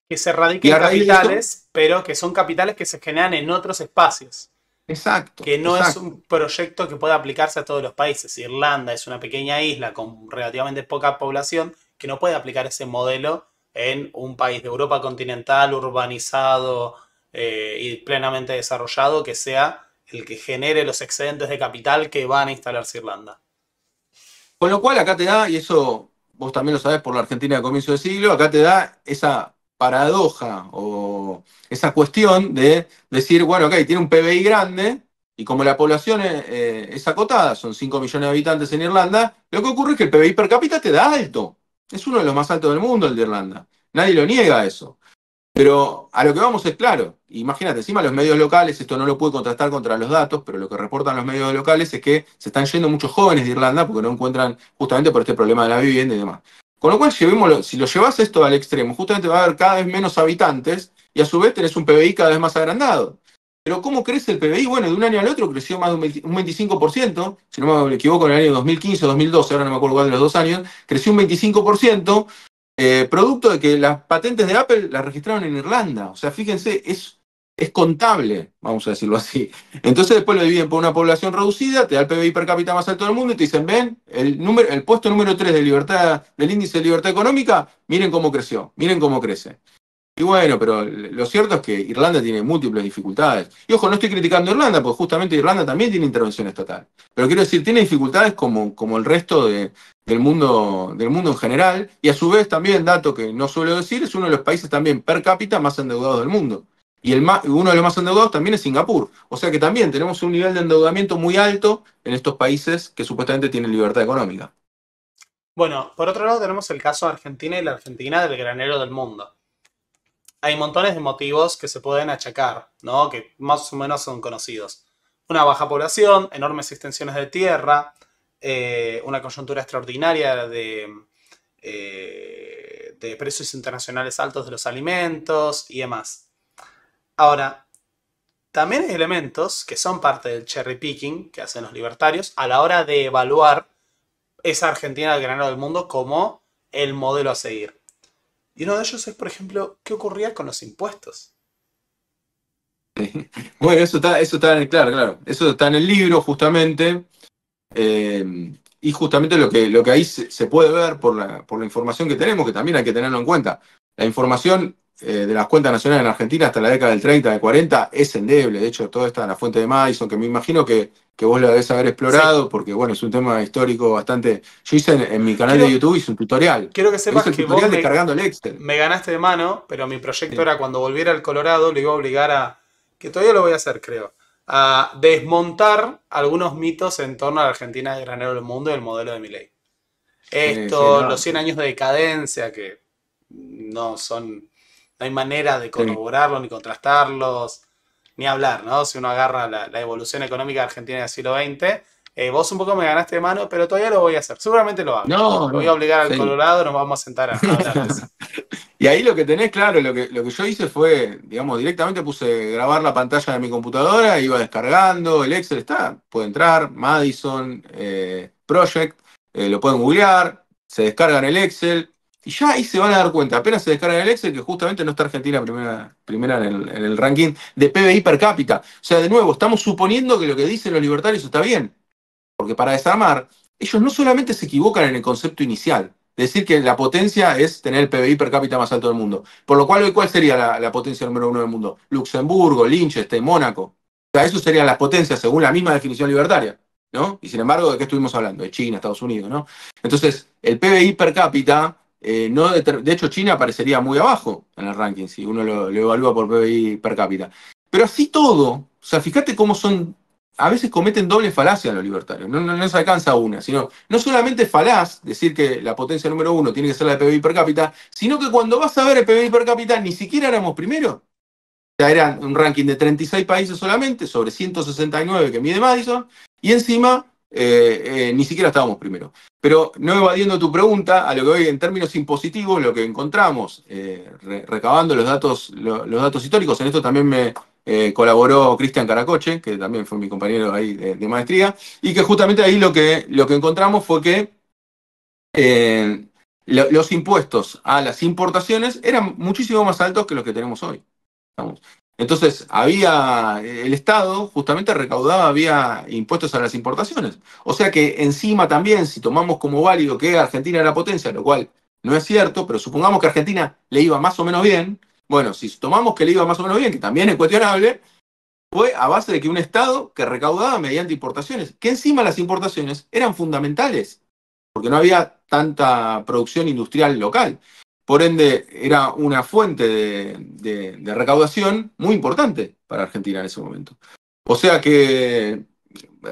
Que se y radiquen a raíz de eso, capitales, pero que son capitales que se generan en otros espacios. exacto, Que no es exacto. un proyecto que pueda aplicarse a todos los países. Irlanda es una pequeña isla con relativamente poca población que no puede aplicar ese modelo en un país de Europa continental, urbanizado y plenamente desarrollado, que sea el que genere los excedentes de capital que van a instalarse Irlanda. Con lo cual acá te da, y eso vos también lo sabés por la Argentina de comienzo de siglo, acá te da esa paradoja o esa cuestión de decir, bueno, ok, tiene un PBI grande y como la población es acotada, son 5 millones de habitantes en Irlanda, lo que ocurre es que el PBI per cápita te da alto. Es uno de los más altos del mundo el de Irlanda. Nadie lo niega eso. Pero a lo que vamos es claro. Imagínate, encima los medios locales, esto no lo pude contrastar contra los datos, pero lo que reportan los medios locales es que se están yendo muchos jóvenes de Irlanda porque no encuentran, justamente por este problema de la vivienda y demás. Con lo cual, si lo llevas esto al extremo, justamente va a haber cada vez menos habitantes y a su vez tenés un PBI cada vez más agrandado. Pero ¿cómo crece el PBI? Bueno, de un año al otro creció más de un 25%, si no me equivoco, en el año 2015 o 2012, ahora no me acuerdo cuál de los 2 años, creció un 25%, producto de que las patentes de Apple las registraron en Irlanda. O sea, fíjense, es contable, vamos a decirlo así. Entonces después lo dividen por una población reducida, te da el PBI per cápita más alto del mundo y te dicen, ven, el puesto número 3 de libertad, del índice de libertad económica, miren cómo creció, miren cómo crece. Y bueno, pero lo cierto es que Irlanda tiene múltiples dificultades. Y ojo, no estoy criticando a Irlanda, porque justamente Irlanda también tiene intervención estatal. Pero quiero decir, tiene dificultades como el resto del mundo en general. Y a su vez también, dato que no suelo decir, es uno de los países también per cápita más endeudados del mundo. Y uno de los más endeudados también es Singapur. O sea que también tenemos un nivel de endeudamiento muy alto en estos países que supuestamente tienen libertad económica. Bueno, por otro lado tenemos el caso de Argentina y la Argentina del granero del mundo. Hay montones de motivos que se pueden achacar, ¿no? Que más o menos son conocidos. Una baja población, enormes extensiones de tierra, una coyuntura extraordinaria de precios internacionales altos de los alimentos y demás. Ahora, también hay elementos que son parte del cherry picking que hacen los libertarios a la hora de evaluar esa Argentina del granero del mundo como el modelo a seguir. Y uno de ellos es, por ejemplo, ¿qué ocurría con los impuestos? Bueno, eso está claro. Eso está en el libro, justamente. Y justamente lo que ahí se puede ver por la información que tenemos, que también hay que tenerlo en cuenta. La información de las cuentas nacionales en Argentina hasta la década del 30, del 40, es endeble. De hecho, toda esta es la fuente de Madison, que me imagino que vos la debes haber Sí, explorado, porque bueno, es un tema histórico bastante. Yo hice en mi canal de quiero, YouTube, hice un tutorial. quiero que Pero sepas hice el que vos tutorial descargando el Excel. me ganaste de mano, pero mi proyecto Sí. era cuando volviera al Colorado, le iba a obligar a, que todavía lo voy a hacer, creo, a desmontar algunos mitos en torno a la Argentina de granero del mundo y el modelo de Milei. Sí, Esto, los no, 100 años de decadencia, que no son, no hay manera de sí. corroborarlos ni contrastarlos, ni hablar, ¿no? Si uno agarra la evolución económica de Argentina del siglo XX, vos un poco me ganaste de mano, pero todavía lo voy a hacer. Seguramente lo haga. No, Lo voy a no, obligar al sí. Colorado, nos vamos a sentar a hablar de eso. Y ahí lo que tenés, claro, lo que yo hice fue, digamos, directamente puse grabar la pantalla de mi computadora, iba descargando, el Excel está, puede entrar, Madison, Project, lo pueden googlear, se descargan el Excel, y ya ahí se van a dar cuenta, apenas se descargan el Excel, que justamente no está Argentina primera en el ranking de PBI per cápita. O sea, de nuevo, estamos suponiendo que lo que dicen los libertarios está bien, porque para desarmar, ellos no solamente se equivocan en el concepto inicial, decir que la potencia es tener el PBI per cápita más alto del mundo. Por lo cual, hoy, ¿cuál sería la potencia número uno del mundo? Luxemburgo, Liechtenstein, Mónaco. O sea, eso serían las potencias según la misma definición libertaria, ¿no? Y sin embargo, ¿de qué estuvimos hablando? De China, Estados Unidos, ¿no? Entonces, el PBI per cápita, no de hecho, China aparecería muy abajo en el ranking, si uno lo evalúa por PBI per cápita. Pero así todo, o sea, fíjate cómo son a veces cometen doble falacia los libertarios, no se alcanza una, sino no solamente es falaz decir que la potencia número uno tiene que ser la de PBI per cápita, sino que cuando vas a ver el PBI per cápita ni siquiera éramos primero. Ya eran un ranking de 36 países solamente, sobre 169 que mide Madison, y encima ni siquiera estábamos primero. Pero no evadiendo tu pregunta, a lo que voy en términos impositivos, lo que encontramos, recabando los datos históricos, en esto también me colaboró Cristian Caracoche, que también fue mi compañero ahí de maestría, y que justamente ahí lo que encontramos fue que los impuestos a las importaciones eran muchísimo más altos que los que tenemos hoy. Entonces, el Estado justamente recaudaba vía impuestos a las importaciones. O sea que encima también, si tomamos como válido que Argentina era potencia, lo cual no es cierto, pero supongamos que a Argentina le iba más o menos bien, bueno, si tomamos que le iba más o menos bien, que también es cuestionable, fue a base de que un Estado que recaudaba mediante importaciones, que encima las importaciones eran fundamentales, porque no había tanta producción industrial local. Por ende, era una fuente de recaudación muy importante para Argentina en ese momento. O sea que,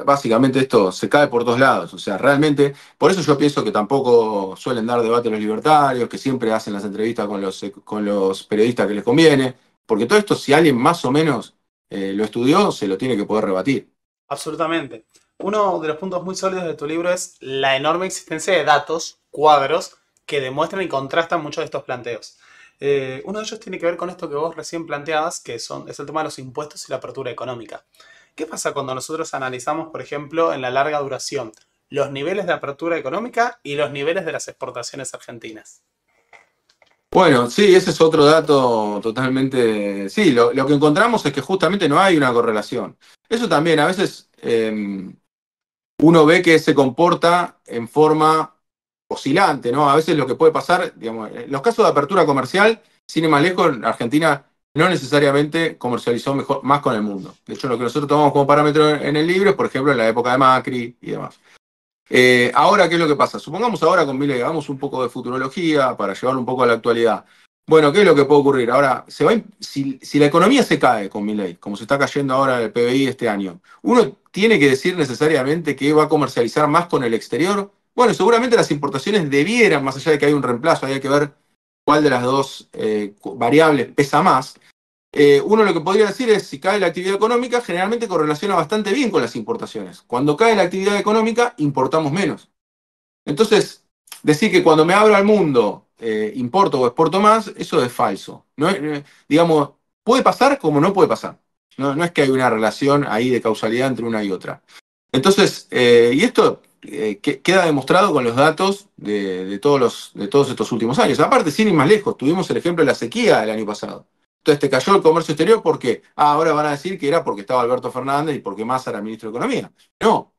básicamente, esto se cae por dos lados. O sea, realmente, por eso yo pienso que tampoco suelen dar debate los libertarios, que siempre hacen las entrevistas con los periodistas que les conviene, porque todo esto, si alguien más o menos lo estudió, se lo tiene que poder rebatir. Absolutamente. Uno de los puntos muy sólidos de tu libro es la enorme existencia de datos, cuadros, que demuestran y contrastan muchos de estos planteos. Uno de ellos tiene que ver con esto que vos recién planteabas, que es el tema de los impuestos y la apertura económica. ¿Qué pasa cuando nosotros analizamos, por ejemplo, en la larga duración, los niveles de apertura económica y los niveles de las exportaciones argentinas? Bueno, sí, ese es otro dato totalmente. Sí, lo que encontramos es que justamente no hay una correlación. Eso también, a veces uno ve que se comporta en forma oscilante, ¿no? A veces lo que puede pasar, digamos, en los casos de apertura comercial, sin ir más lejos, Argentina no necesariamente comercializó más con el mundo. De hecho, lo que nosotros tomamos como parámetro en el libro es, por ejemplo, en la época de Macri y demás. Ahora, ¿qué es lo que pasa? Supongamos ahora con Milei, hagamos un poco de futurología para llevarlo un poco a la actualidad. Bueno, ¿qué es lo que puede ocurrir? Ahora, si la economía se cae con Milei, como se está cayendo ahora el PBI este año, ¿uno tiene que decir necesariamente que va a comercializar más con el exterior? Bueno, seguramente las importaciones debieran, más allá de que hay un reemplazo, hay que ver cuál de las dos variables pesa más. Uno lo que podría decir es, si cae la actividad económica, generalmente correlaciona bastante bien con las importaciones. Cuando cae la actividad económica, importamos menos. Entonces, decir que cuando me abro al mundo importo o exporto más, eso es falso. No, digamos, puede pasar como no puede pasar. No es que hay una relación ahí de causalidad entre una y otra. Entonces, y esto queda demostrado con los datos de todos estos últimos años. Aparte, sin ir más lejos, tuvimos el ejemplo de la sequía del año pasado. Entonces te cayó el comercio exterior porque ahora van a decir que era porque estaba Alberto Fernández y porque Massa era ministro de Economía. No,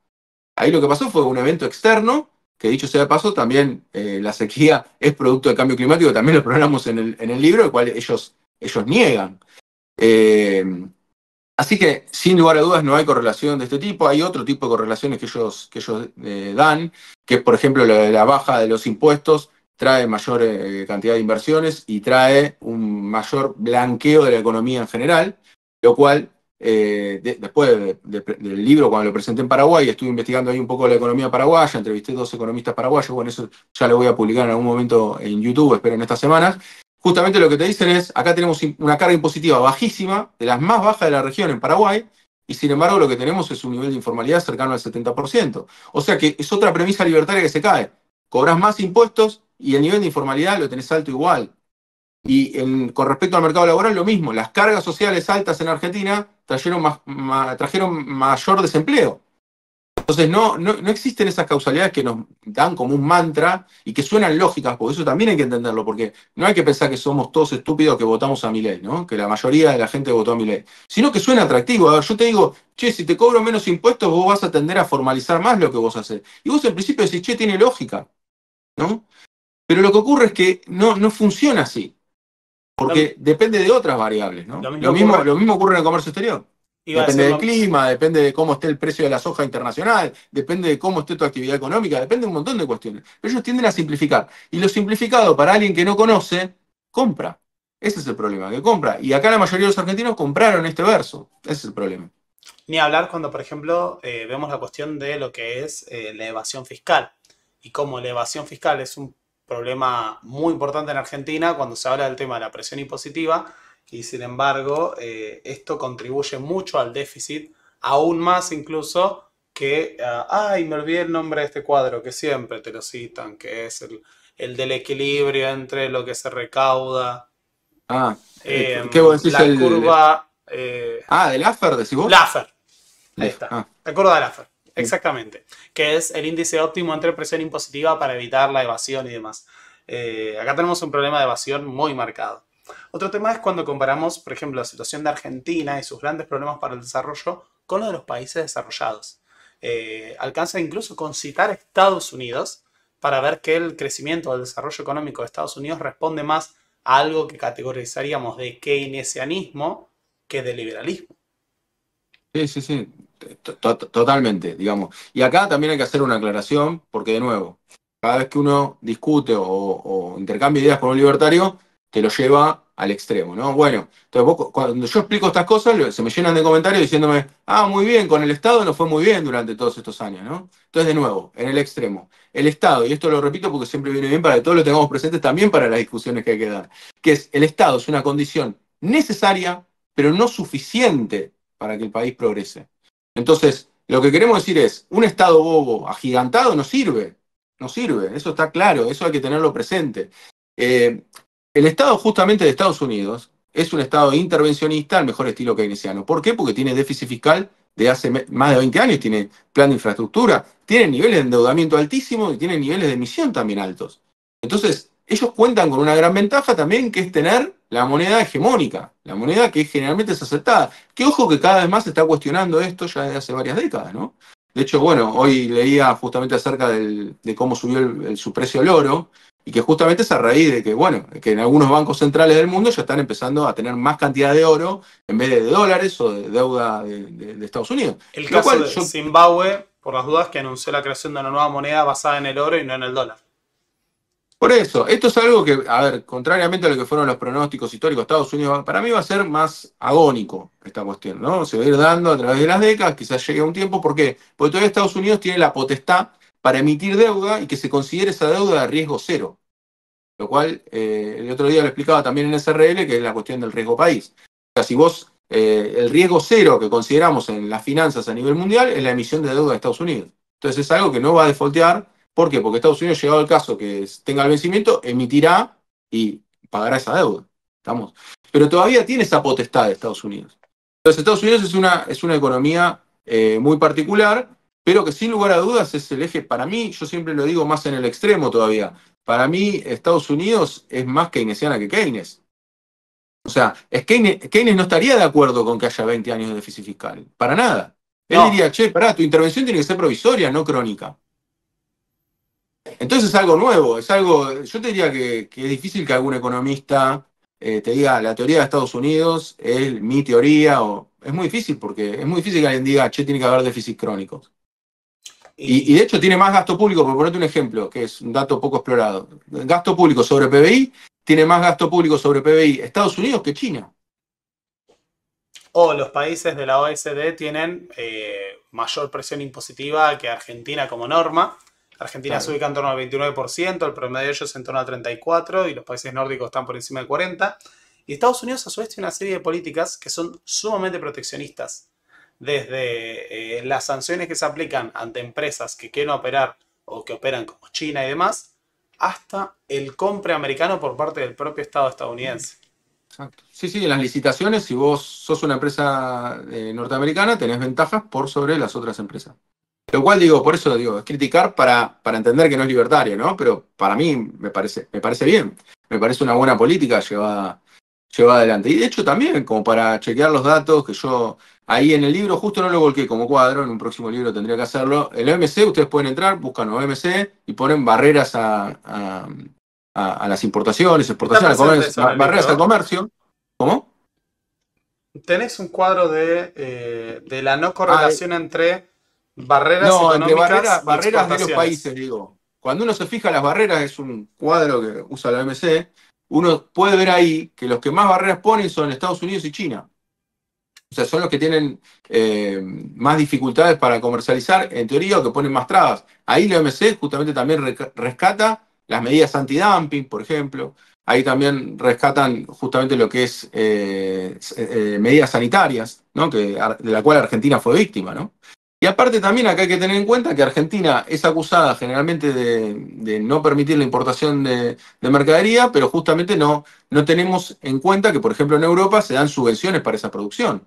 ahí lo que pasó fue un evento externo, que dicho sea de paso, también la sequía es producto del cambio climático, también lo programamos en el libro, el cual ellos niegan. Así que, sin lugar a dudas, no hay correlación de este tipo. Hay otro tipo de correlaciones que ellos dan, que es, por ejemplo, la baja de los impuestos trae mayor cantidad de inversiones y trae un mayor blanqueo de la economía en general, lo cual, después del libro, cuando lo presenté en Paraguay, estuve investigando ahí un poco la economía paraguaya, entrevisté 2 economistas paraguayos, bueno, eso ya lo voy a publicar en algún momento en YouTube, espero en estas semanas. Justamente lo que te dicen es, acá tenemos una carga impositiva bajísima, de las más bajas de la región en Paraguay, y sin embargo lo que tenemos es un nivel de informalidad cercano al 70%. O sea que es otra premisa libertaria que se cae. Cobras más impuestos y el nivel de informalidad lo tenés alto igual. Y con respecto al mercado laboral, lo mismo. Las cargas sociales altas en Argentina trajeron mayor desempleo. Entonces no existen esas causalidades que nos dan como un mantra y que suenan lógicas, porque eso también hay que entenderlo, porque no hay que pensar que somos todos estúpidos que votamos a Milei, ¿no? Que la mayoría de la gente votó a Milei, sino que suena atractivo. A ver, yo te digo, che, si te cobro menos impuestos, vos vas a tender a formalizar más lo que vos haces. Y vos en principio decís, che, tiene lógica, ¿no? Pero lo que ocurre es que no funciona así, porque depende de otras variables, ¿no? Lo mismo ocurre en el comercio exterior. Depende del clima, depende de cómo esté el precio de la soja internacional, depende de cómo esté tu actividad económica, depende de un montón de cuestiones. Pero ellos tienden a simplificar. Y lo simplificado para alguien que no conoce, compra. Ese es el problema, que compra. Y acá la mayoría de los argentinos compraron este verso. Ese es el problema. Ni hablar cuando, por ejemplo, vemos la cuestión de lo que es la evasión fiscal. Y cómo la evasión fiscal es un problema muy importante en Argentina cuando se habla del tema de la presión impositiva. Y sin embargo, esto contribuye mucho al déficit, aún más incluso que... ay, me olvidé el nombre de este cuadro que siempre te lo citan, que es el del equilibrio entre lo que se recauda. Ah, ¿qué vos decís La curva... del AFER, decís vos? Laffer. Ahí está. Ah, La curva de Laffer. sí. Exactamente. Que es el índice óptimo entre presión impositiva para evitar la evasión y demás. Acá tenemos un problema de evasión muy marcado. Otro tema es cuando comparamos, por ejemplo, la situación de Argentina y sus grandes problemas para el desarrollo con los de los países desarrollados. Alcanza incluso con citar Estados Unidos para ver que el crecimiento del desarrollo económico de Estados Unidos responde más a algo que categorizaríamos de keynesianismo que de liberalismo. Sí, sí, sí, totalmente, digamos. Y acá también hay que hacer una aclaración, porque de nuevo, cada vez que uno discute o intercambia ideas con un libertario, te lo lleva al extremo, ¿no? Bueno, entonces cuando yo explico estas cosas, se me llenan de comentarios diciéndome, muy bien, con el Estado no fue muy bien durante todos estos años, ¿no? Entonces, de nuevo, en el extremo, el Estado, y esto lo repito porque siempre viene bien para que todos lo tengamos presentes también para las discusiones que hay que dar, que es el Estado es una condición necesaria, pero no suficiente para que el país progrese. Entonces, lo que queremos decir es, un Estado bobo, agigantado, no sirve. No sirve, eso está claro, eso hay que tenerlo presente. Eh, el Estado justamente de Estados Unidos es un Estado intervencionista al mejor estilo keynesiano. ¿Por qué? Porque tiene déficit fiscal de hace más de 20 años, tiene plan de infraestructura, tiene niveles de endeudamiento altísimos y tiene niveles de emisión también altos. Entonces, ellos cuentan con una gran ventaja también, que es tener la moneda hegemónica, la moneda que generalmente es aceptada. Que ojo que cada vez más se está cuestionando esto ya desde hace varias décadas, ¿no? De hecho, bueno, hoy leía justamente acerca de cómo subió su precio el oro, y que justamente es a raíz de que, bueno, que en algunos bancos centrales del mundo ya están empezando a tener más cantidad de oro en vez de dólares o de deuda de Estados Unidos. El Lo caso cual de yo Zimbabue, por las dudas, que anunció la creación de una nueva moneda basada en el oro y no en el dólar. Por eso, esto es algo que, a ver, contrariamente a lo que fueron los pronósticos históricos, Estados Unidos, para mí va a ser más agónico esta cuestión, ¿no? Se va a ir dando a través de las décadas, quizás llegue un tiempo, ¿por qué? Porque todavía Estados Unidos tiene la potestad para emitir deuda y que se considere esa deuda de riesgo cero, lo cual el otro día lo explicaba también en SRL, que es la cuestión del riesgo país. O sea, si vos, el riesgo cero que consideramos en las finanzas a nivel mundial es la emisión de deuda de Estados Unidos. Entonces es algo que no va a defaultear. ¿Por qué? Porque Estados Unidos, llegado el caso que tenga el vencimiento, emitirá y pagará esa deuda. ¿Estamos? Pero todavía tiene esa potestad de Estados Unidos. Entonces Estados Unidos es una economía muy particular, pero que sin lugar a dudas es el eje, para mí, yo siempre lo digo más en el extremo todavía, para mí Estados Unidos es más keynesiana que Keynes. O sea, Keynes no estaría de acuerdo con que haya 20 años de déficit fiscal, para nada. Él No, diría, che, pará, tu intervención tiene que ser provisoria, no crónica. Entonces es algo nuevo, es algo, yo te diría que es difícil que algún economista te diga, la teoría de Estados Unidos es mi teoría, o es muy difícil, porque es muy difícil que alguien diga, che, tiene que haber déficit crónicos. Y de y hecho tiene más gasto público, por ponerte un ejemplo, que es un dato poco explorado. Gasto público sobre PBI, tiene más gasto público sobre PBI Estados Unidos que China. o los países de la OECD tienen mayor presión impositiva que Argentina como norma. Argentina se Claro. ubica en torno al 29%, el promedio de ellos en torno al 34%, y los países nórdicos están por encima del 40%. Y Estados Unidos a su vez tiene una serie de políticas que son sumamente proteccionistas. Desde las sanciones que se aplican ante empresas que quieren operar o que operan como China y demás, hasta el compre americano por parte del propio Estado estadounidense. Exacto. Sí, sí, en las licitaciones, si vos sos una empresa norteamericana, tenés ventajas por sobre las otras empresas. Lo cual digo, por eso digo, es criticar para entender que no es libertario, ¿no? Pero para mí me parece bien. Me parece una buena política llevada adelante. Y de hecho también, como para chequear los datos, que yo ahí en el libro justo no lo volqué como cuadro, en un próximo libro tendría que hacerlo. En el OMC ustedes pueden entrar, buscan OMC y ponen barreras a las importaciones, Está exportaciones, presente eso en el barreras al libro. comercio. ¿Cómo? Tenés un cuadro de la no Ah, correlación entre barreras no, entre económicas y barreras de los exportaciones. países, digo. Cuando uno se fija las barreras, es un cuadro que usa la OMC, uno puede ver ahí que los que más barreras ponen son Estados Unidos y China. O sea, son los que tienen más dificultades para comercializar, en teoría, o que ponen más trabas. Ahí la OMC justamente también rescata las medidas antidumping, por ejemplo. Ahí también rescatan justamente lo que es medidas sanitarias, ¿no? De la cual Argentina fue víctima, ¿no? Y aparte también acá hay que tener en cuenta que Argentina es acusada generalmente de no permitir la importación de mercadería, pero justamente no tenemos en cuenta que, por ejemplo, en Europa se dan subvenciones para esa producción.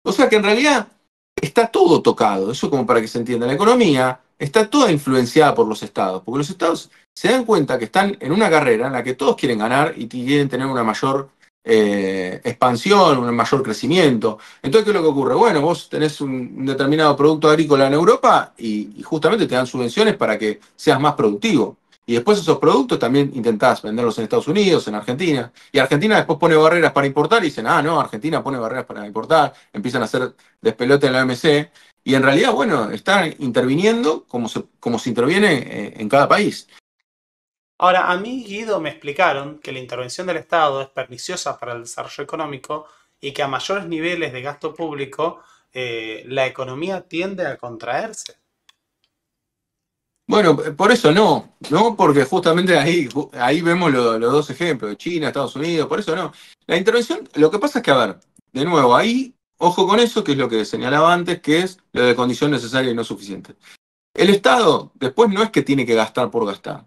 O sea que en realidad está todo tocado, eso como para que se entienda. La economía está toda influenciada por los estados, porque los estados se dan cuenta que están en una carrera en la que todos quieren ganar y quieren tener una mayor expansión, un mayor crecimiento. Entonces, ¿qué es lo que ocurre? Bueno, vos tenés un determinado producto agrícola en Europa y justamente te dan subvenciones para que seas más productivo. Y después esos productos también intentás venderlos en Estados Unidos, en Argentina. Y Argentina después pone barreras para importar y dicen, ah, no, Argentina pone barreras para importar. Empiezan a hacer despelote en la OMC. Y en realidad, bueno, están interviniendo como se interviene en cada país. Ahora, a mí, Guido, me explicaron que la intervención del Estado es perniciosa para el desarrollo económico y que a mayores niveles de gasto público, la economía tiende a contraerse. Bueno, por eso no, porque justamente ahí vemos los dos ejemplos, de China, Estados Unidos, por eso no. La intervención, lo que pasa es que, a ver, de nuevo, ahí, ojo con eso, que es lo que señalaba antes, que es lo de condición necesaria y no suficiente. El Estado, después no es que tiene que gastar por gastar.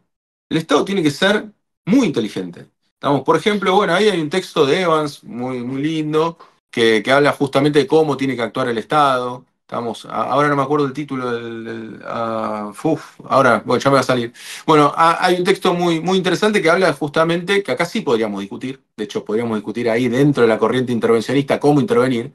El Estado tiene que ser muy inteligente. Estamos, por ejemplo, bueno, ahí hay un texto de Evans muy, muy lindo que habla justamente de cómo tiene que actuar el Estado. Ahora no me acuerdo el título ahora, bueno, ya me va a salir. Bueno, hay un texto muy, muy interesante que habla justamente, que acá sí podríamos discutir, de hecho podríamos discutir ahí dentro de la corriente intervencionista cómo intervenir,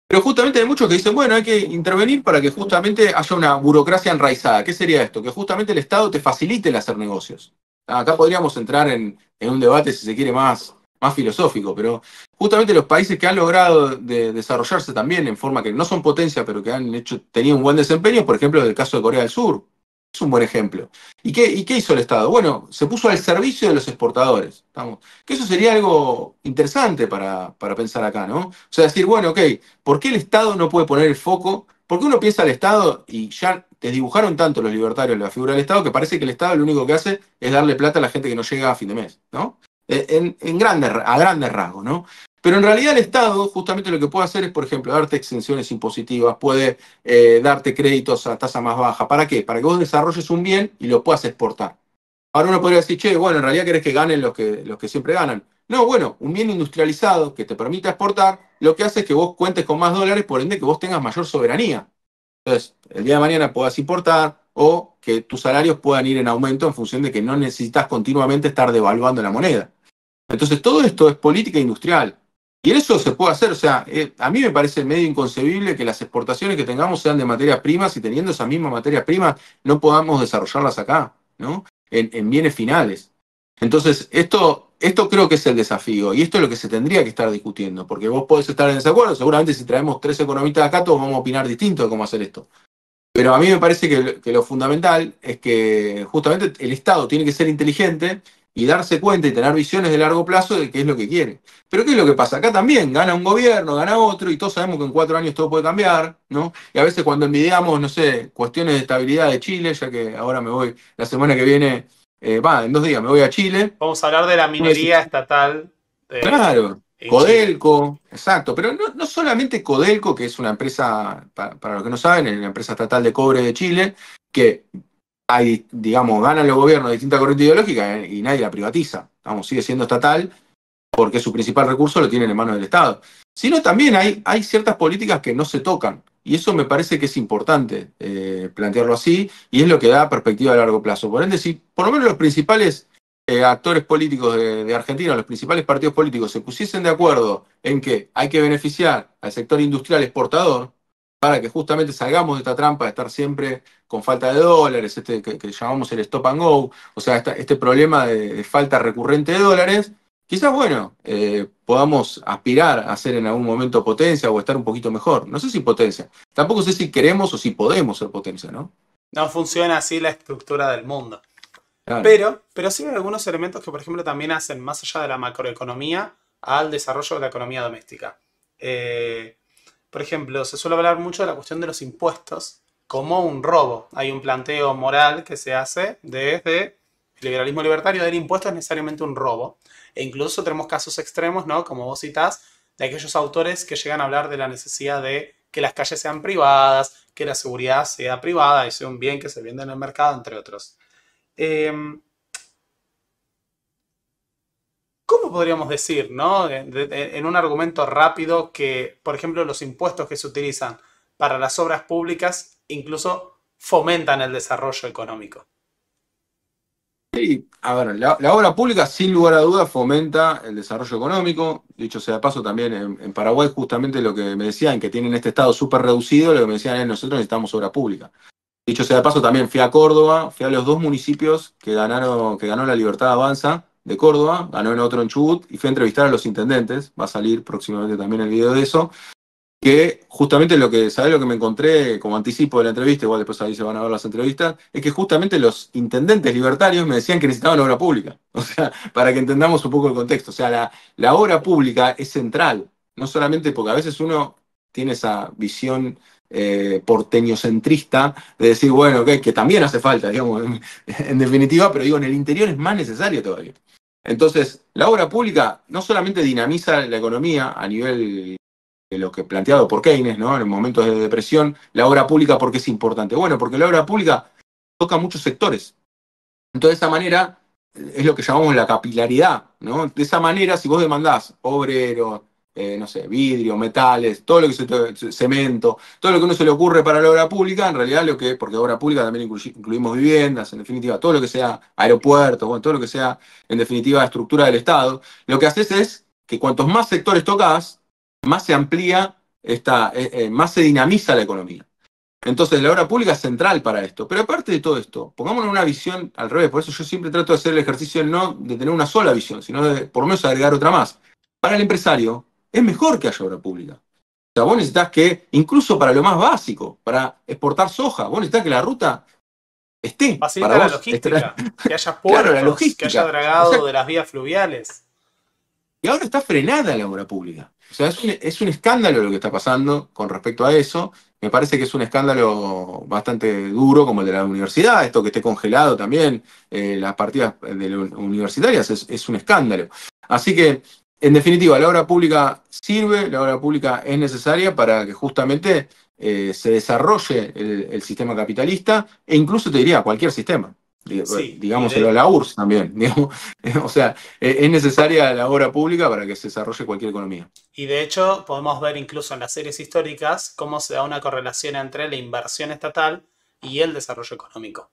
pero justamente hay muchos que dicen, bueno, hay que intervenir para que justamente haya una burocracia enraizada. ¿Qué sería esto? Que justamente el Estado te facilite el hacer negocios. Acá podríamos entrar en un debate, si se quiere, más filosófico, pero justamente los países que han logrado desarrollarse también en forma que no son potencia, pero que han tenido un buen desempeño, por ejemplo, el caso de Corea del Sur, es un buen ejemplo. ¿Y qué hizo el Estado? Bueno, se puso al servicio de los exportadores. Que eso sería algo interesante para pensar acá, ¿no? O sea, decir, bueno, ok, ¿por qué el Estado no puede poner el foco? Porque uno piensa al Estado y ya desdibujaron tanto los libertarios la figura del Estado que parece que el Estado lo único que hace es darle plata a la gente que no llega a fin de mes, ¿no? A grandes rasgos, ¿no? Pero en realidad el Estado justamente lo que puede hacer es, por ejemplo, darte exenciones impositivas, puede darte créditos a tasa más baja. ¿Para qué? Para que vos desarrolles un bien y lo puedas exportar. Ahora uno podría decir, che, bueno, en realidad querés que ganen los que siempre ganan. No, bueno, un bien industrializado que te permita exportar, lo que hace es que vos cuentes con más dólares, por ende que vos tengas mayor soberanía. Entonces, el día de mañana puedas importar o que tus salarios puedan ir en aumento en función de que no necesitas continuamente estar devaluando la moneda. Entonces, todo esto es política industrial. Y eso se puede hacer, o sea, a mí me parece medio inconcebible que las exportaciones que tengamos sean de materias primas y teniendo esas mismas materias primas no podamos desarrollarlas acá, ¿no? En bienes finales. Entonces, esto creo que es el desafío y esto es lo que se tendría que estar discutiendo, porque vos podés estar en desacuerdo, seguramente si traemos 3 economistas acá todos vamos a opinar distinto de cómo hacer esto. Pero a mí me parece que lo fundamental es que justamente el Estado tiene que ser inteligente y darse cuenta y tener visiones de largo plazo de qué es lo que quiere. Pero ¿qué es lo que pasa? Acá también gana un gobierno, gana otro, y todos sabemos que en 4 años todo puede cambiar, ¿no? Y a veces cuando envidiamos, no sé, cuestiones de estabilidad de Chile, ya que ahora me voy la semana que viene, en 2 días me voy a Chile. Vamos a hablar de la Uno dice, minería estatal claro, en Chile. Codelco, exacto, pero no solamente Codelco, que es una empresa, para los que no saben, es una empresa estatal de cobre de Chile, que digamos, ganan los gobiernos de distinta corriente ideológica y nadie la privatiza. Vamos, sigue siendo estatal porque su principal recurso lo tienen en manos del Estado. Sino también hay ciertas políticas que no se tocan. Y eso me parece que es importante plantearlo así, y es lo que da perspectiva a largo plazo. Por ende, si por lo menos los principales actores políticos de Argentina, los principales partidos políticos, se pusiesen de acuerdo en que hay que beneficiar al sector industrial exportador, para que justamente salgamos de esta trampa de estar siempre con falta de dólares, que llamamos el stop and go, o sea, este problema de falta recurrente de dólares, quizás, bueno, podamos aspirar a ser en algún momento potencia o estar un poquito mejor. No sé si potencia, tampoco sé si queremos o si podemos ser potencia, ¿no? No funciona así la estructura del mundo. Claro. Pero sí hay algunos elementos que, por ejemplo, también hacen más allá de la macroeconomía al desarrollo de la economía doméstica. Por por ejemplo, se suele hablar mucho de la cuestión de los impuestos como un robo. Hay un planteo moral que se hace desde el liberalismo libertario del impuesto es necesariamente un robo. E incluso tenemos casos extremos, ¿no? Como vos citás, de aquellos autores que llegan a hablar de la necesidad de que las calles sean privadas, que la seguridad sea privada y sea un bien que se vende en el mercado, entre otros. Eh, ¿Cómo podríamos decir, ¿no? En un argumento rápido que, por ejemplo, los impuestos que se utilizan para las obras públicas incluso fomentan el desarrollo económico? Sí, a ver, la obra pública sin lugar a dudas fomenta el desarrollo económico. Dicho sea de paso, también en Paraguay justamente lo que me decían, que tienen este estado súper reducido, lo que me decían es nosotros necesitamos obra pública. Dicho sea de paso, también fui a Córdoba, fui a los dos municipios que ganó la Libertad Avanza de Córdoba, ganó en otro en Chubut, y fui a entrevistar a los intendentes, va a salir próximamente también el video de eso, que justamente ¿sabés lo que me encontré como anticipo de la entrevista? Igual después ahí se van a ver las entrevistas, es que justamente los intendentes libertarios me decían que necesitaban obra pública. O sea, para que entendamos un poco el contexto. O sea, la obra pública es central, no solamente porque a veces uno tiene esa visión porteñocentrista de decir, bueno, que también hace falta, digamos, en definitiva, pero digo, en el interior es más necesario todavía. Entonces, la obra pública no solamente dinamiza la economía a nivel de lo que planteado por Keynes, ¿no? En momentos de depresión, la obra pública, ¿por qué es importante? Bueno, porque la obra pública toca muchos sectores. Entonces, de esa manera, es lo que llamamos la capilaridad, ¿no? De esa manera, si vos demandás obreros, no sé, vidrio, metales, todo lo que cemento, todo lo que uno se le ocurre para la obra pública, en realidad porque obra pública también incluimos viviendas, en definitiva, todo lo que sea aeropuertos, bueno, todo lo que sea, en definitiva, estructura del Estado, lo que haces es que cuantos más sectores tocas, más se amplía, más se dinamiza la economía. Entonces, la obra pública es central para esto. Pero aparte de todo esto, pongámonos una visión al revés. Por eso yo siempre trato de hacer el ejercicio no de tener una sola visión, sino de por lo menos agregar otra más. Para el empresario, es mejor que haya obra pública. O sea, vos necesitas que, incluso para lo más básico, para exportar soja, vos necesitas que la ruta esté para Facilita la vos. logística, que haya Claro, la puertos, que haya logística. O dragado sea, de las vías fluviales. y ahora está frenada la obra pública. O sea, es un escándalo lo que está pasando con respecto a eso. Me parece que es un escándalo bastante duro, como el de la universidad, esto que esté congelado también, las partidas universitarias, es un escándalo. Así que, en definitiva, la obra pública sirve, la obra pública es necesaria para que justamente se desarrolle el sistema capitalista, e incluso te diría cualquier sistema. Sí, Digámoselo a la URSS también. Digamos. O sea, es necesaria la obra pública para que se desarrolle cualquier economía. y de hecho podemos ver incluso en las series históricas cómo se da una correlación entre la inversión estatal y el desarrollo económico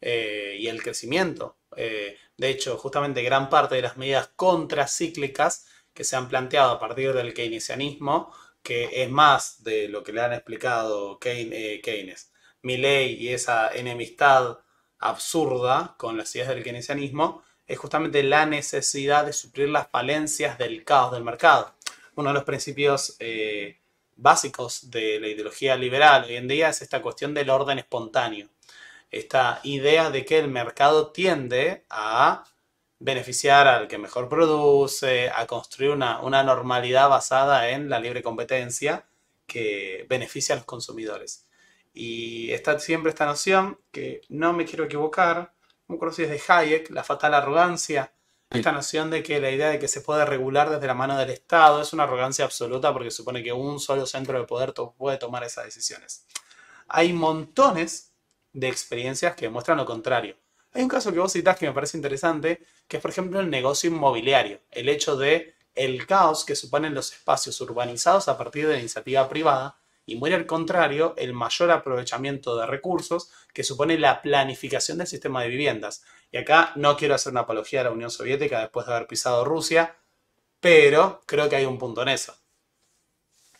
y el crecimiento. De hecho, justamente gran parte de las medidas contracíclicas que se han planteado a partir del keynesianismo, que es más de lo que le han explicado Keynes, Milley y esa enemistad absurda con las ideas del keynesianismo, es justamente la necesidad de suplir las falencias del caos del mercado. Uno de los principios básicos de la ideología liberal hoy en día es esta cuestión del orden espontáneo. Esta idea de que el mercado tiende a beneficiar al que mejor produce, a construir una normalidad basada en la libre competencia que beneficia a los consumidores. Y está siempre esta noción, que no me quiero equivocar, no me acuerdo si es de Hayek, la fatal arrogancia, Sí, esta noción de que la idea de que se puede regular desde la mano del Estado es una arrogancia absoluta porque supone que un solo centro de poder puede tomar esas decisiones. Hay montones de experiencias que demuestran lo contrario. Hay un caso que vos citás que me parece interesante, que es por ejemplo el negocio inmobiliario, el hecho de el caos que suponen los espacios urbanizados a partir de la iniciativa privada y muy al contrario el mayor aprovechamiento de recursos que supone la planificación del sistema de viviendas. Y acá no quiero hacer una apología a la Unión Soviética después de haber pisado Rusia, pero creo que hay un punto en eso.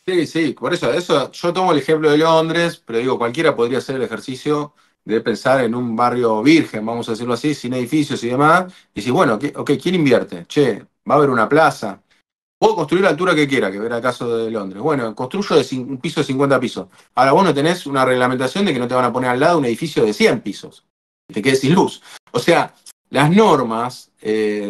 sí, sí, por eso yo tomo el ejemplo de Londres, pero digo, cualquiera podría hacer el ejercicio de pensar en un barrio virgen, vamos a decirlo así, sin edificios y demás, y decir, bueno, ok, ¿quién invierte? Che, va a haber una plaza. Puedo construir la altura que quiera, que era el caso de Londres. Bueno, construyo un piso de 50 pisos. Ahora vos no tenés una reglamentación de que no te van a poner al lado un edificio de 100 pisos. Y te quedes sin luz. O sea, las normas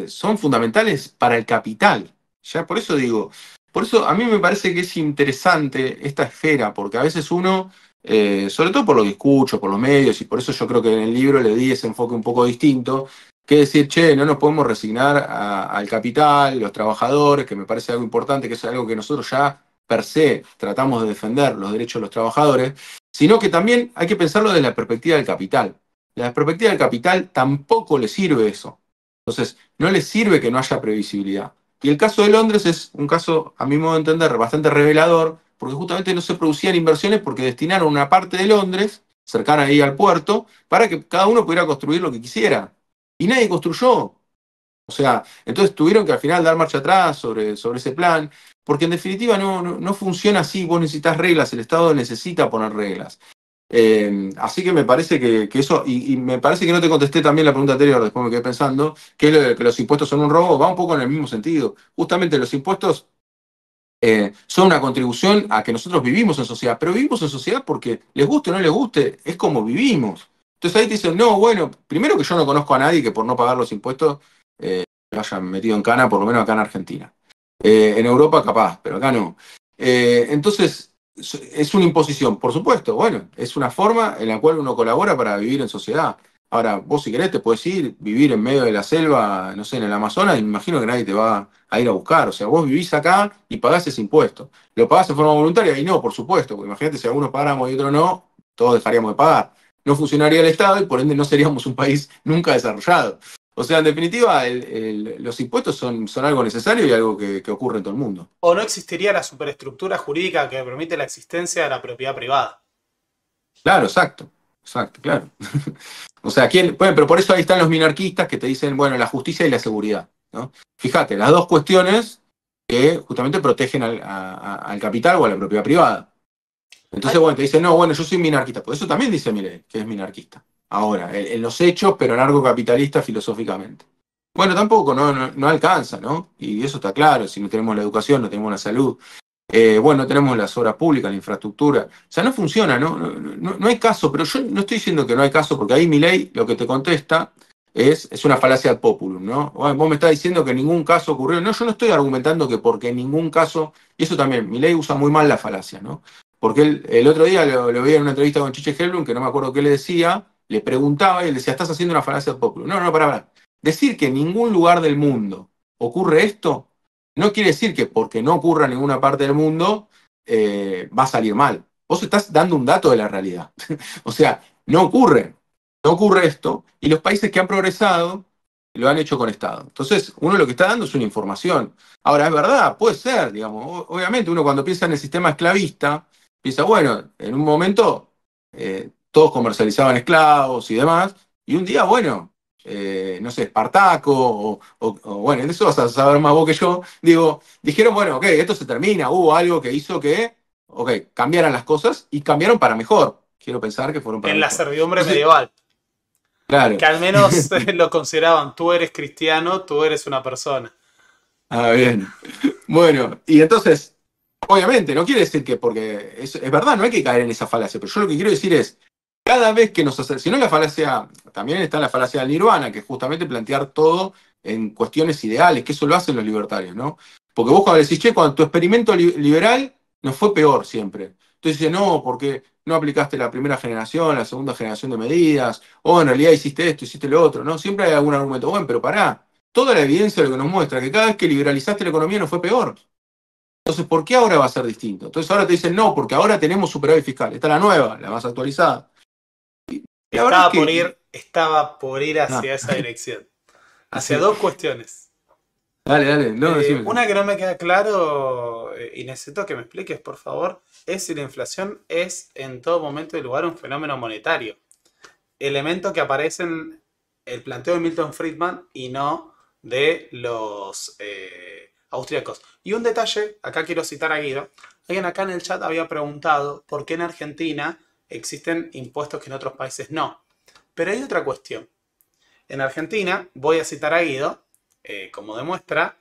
son fundamentales para el capital. Ya por eso digo, Por eso a mí me parece que es interesante esta esfera, porque a veces uno, sobre todo por lo que escucho, por los medios, y por eso yo creo que en el libro le di ese enfoque un poco distinto, que decir, che, no nos podemos resignar al capital, los trabajadores, que me parece algo importante, que es algo que nosotros ya per se tratamos de defender, los derechos de los trabajadores, sino que también hay que pensarlo desde la perspectiva del capital. Desde la perspectiva del capital tampoco le sirve eso. Entonces, no le sirve que no haya previsibilidad. Y el caso de Londres es un caso, a mi modo de entender, bastante revelador, porque justamente no se producían inversiones porque destinaron una parte de Londres, cercana ahí al puerto, para que cada uno pudiera construir lo que quisiera. Y nadie construyó. O sea, entonces tuvieron que al final dar marcha atrás sobre ese plan, porque en definitiva no funciona así, vos necesitas reglas, el Estado necesita poner reglas. Así que me parece que eso, y me parece que no te contesté también la pregunta anterior, después me quedé pensando, que es lo de que los impuestos son un robo, va un poco en el mismo sentido. Justamente los impuestos son una contribución a que nosotros vivimos en sociedad, pero vivimos en sociedad porque les guste o no les guste, es como vivimos. Entonces ahí te dicen, no, bueno, primero que yo no conozco a nadie que por no pagar los impuestos lo hayan metido en cana, por lo menos acá en Argentina. En Europa capaz, pero acá no. Entonces, es una imposición, por supuesto, bueno, es una forma en la cual uno colabora para vivir en sociedad. Ahora, vos si querés te puedes ir, vivir en medio de la selva, no sé, en el Amazonas, y me imagino que nadie te va a ir a buscar. O sea, vos vivís acá y pagás ese impuesto. ¿Lo pagás de forma voluntaria? Y no, por supuesto, porque imagínate si algunos pagáramos y otros no, todos dejaríamos de pagar. No funcionaría el Estado y por ende no seríamos un país nunca desarrollado. O sea, en definitiva, los impuestos son algo necesario y algo que ocurre en todo el mundo. O no existiría la superestructura jurídica que permite la existencia de la propiedad privada. Claro, exacto, claro. O sea, bueno, pero por eso ahí están los minarquistas que te dicen, bueno, la justicia y la seguridad, ¿no? Fíjate, las dos cuestiones que justamente protegen al capital o a la propiedad privada. Entonces, Ay, bueno, te dicen, no, bueno, yo soy minarquista. Por eso también dice Milei que es minarquista. Ahora, en los hechos, pero anarcocapitalista filosóficamente. Bueno, tampoco, no alcanza, ¿no? Y eso está claro, si no tenemos la educación, no tenemos la salud. Bueno, no tenemos las obras públicas, la infraestructura. O sea, no funciona, no hay caso, pero yo no estoy diciendo que no hay caso, porque ahí Milei lo que te contesta es una falacia ad populum, ¿no? Vos me estás diciendo que ningún caso ocurrió. No, yo no estoy argumentando que porque en ningún caso, y eso también, Milei usa muy mal la falacia, ¿no? Porque él, el otro día lo vi en una entrevista con Chiche Helblum, que no me acuerdo qué le decía, le preguntaba y él decía, estás haciendo una falacia ad populum. No, para. Decir que en ningún lugar del mundo ocurre esto no quiere decir que porque no ocurra en ninguna parte del mundo va a salir mal. Vos estás dando un dato de la realidad. O sea, no ocurre esto, y los países que han progresado lo han hecho con Estado. Entonces, uno lo que está dando es una información. Ahora, es verdad, puede ser, digamos, obviamente uno cuando piensa en el sistema esclavista, piensa, bueno, en un momento todos comercializaban esclavos y demás, y un día, bueno, no sé, Espartaco, bueno, en eso vas a saber más vos que yo, digo, dijeron, bueno, ok, esto se termina, hubo algo que hizo que, ok, cambiaran las cosas y cambiaron para mejor. Quiero pensar que fueron para en la mejor. servidumbre Entonces, medieval. claro, Que al menos lo consideraban, tú eres cristiano, tú eres una persona. bien. Bueno, y entonces, obviamente, no quiere decir que, porque es verdad, no hay que caer en esa falacia, pero yo lo que quiero decir es, cada vez que nos acercamos, si no la falacia, también está la falacia del nirvana, que es justamente plantear todo en cuestiones ideales, que eso lo hacen los libertarios, ¿no? Porque vos cuando decís, che, cuando tu experimento liberal nos fue peor siempre. Entonces dices, no, porque no aplicaste la primera generación, la segunda generación de medidas, o en realidad hiciste esto, hiciste lo otro, ¿no? Siempre hay algún argumento, bueno, pero pará, toda la evidencia lo que nos muestra que cada vez que liberalizaste la economía nos fue peor. Entonces, ¿por qué ahora va a ser distinto? Entonces ahora te dicen, no, porque ahora tenemos superávit fiscal. Está la nueva, la más actualizada. La verdad es que... Estaba por ir Ah, hacia esa dirección. Hacia sí. dos cuestiones. Dale, no, decime. Una que no me queda claro, y necesito que me expliques, por favor, es si la inflación es en todo momento y lugar un fenómeno monetario. Elemento que aparece en el planteo de Milton Friedman y no de los austríacos. Y un detalle, acá quiero citar a Guido. Alguien acá en el chat había preguntado por qué en Argentina existen impuestos que en otros países no. Pero hay otra cuestión. En Argentina, voy a citar a Guido, como demuestra,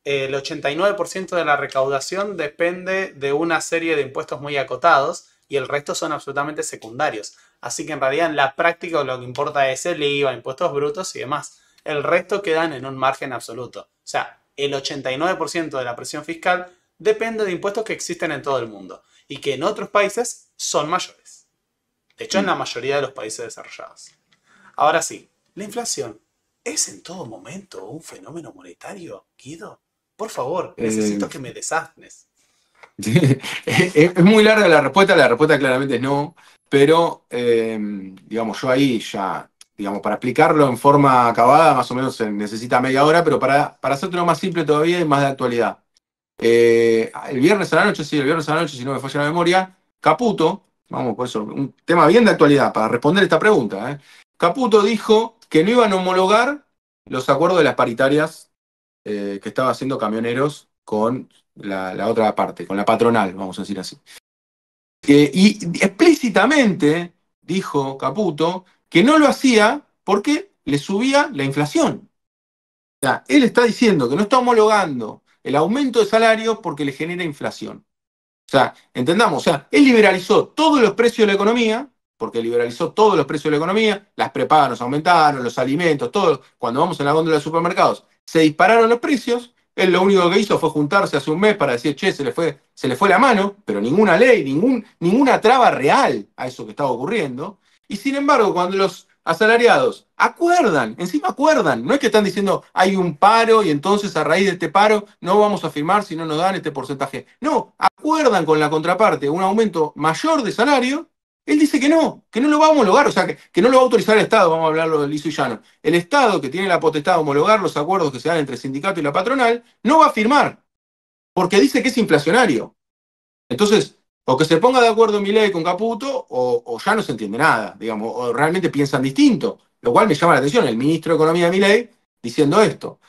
el 89% de la recaudación depende de una serie de impuestos muy acotados y el resto son absolutamente secundarios. Así que en realidad en la práctica lo que importa es el IVA, impuestos brutos y demás. El resto quedan en un margen absoluto. O sea, el 89% de la presión fiscal depende de impuestos que existen en todo el mundo y que en otros países son mayores. De hecho, en la mayoría de los países desarrollados. Ahora sí, la inflación, ¿es en todo momento un fenómeno monetario, Guido? Por favor, Eh, necesito que me desasnes. es muy larga la respuesta claramente es no, pero digamos, yo ahí ya, digamos, para explicarlo en forma acabada, más o menos se necesita media hora, pero para hacértelo más simple todavía y más de actualidad. El viernes a la noche, sí, el viernes a la noche, si no me falla la memoria, Caputo, vamos por eso, un tema bien de actualidad para responder esta pregunta, Caputo dijo que no iban a homologar los acuerdos de las paritarias que estaba haciendo Camioneros con la otra parte, con la patronal, vamos a decir así. Y explícitamente dijo Caputo que no lo hacía porque le subía la inflación. O sea, él está diciendo que no está homologando el aumento de salario porque le genera inflación. O sea, entendamos, o sea, él liberalizó todos los precios de la economía, porque liberalizó todos los precios de la economía, las prepagas nos aumentaron, los alimentos, todo. Cuando vamos en la góndola de supermercados, se dispararon los precios. Él lo único que hizo fue juntarse hace un mes para decir, che, se le fue la mano, pero ninguna ley, ninguna traba real a eso que estaba ocurriendo. Y sin embargo, cuando los asalariados acuerdan, encima acuerdan, no es que están diciendo hay un paro y entonces a raíz de este paro no vamos a firmar si no nos dan este porcentaje. No, acuerdan con la contraparte un aumento mayor de salario, él dice que no lo va a homologar, o sea, que no lo va a autorizar el Estado, vamos a hablarlo liso y llano. El Estado, que tiene la potestad de homologar los acuerdos que se dan entre el sindicato y la patronal, no va a firmar, porque dice que es inflacionario. Entonces, o que se ponga de acuerdo Milei con Caputo, o ya no se entiende nada, digamos, o realmente piensan distinto, lo cual me llama la atención, el ministro de Economía de Milei diciendo esto.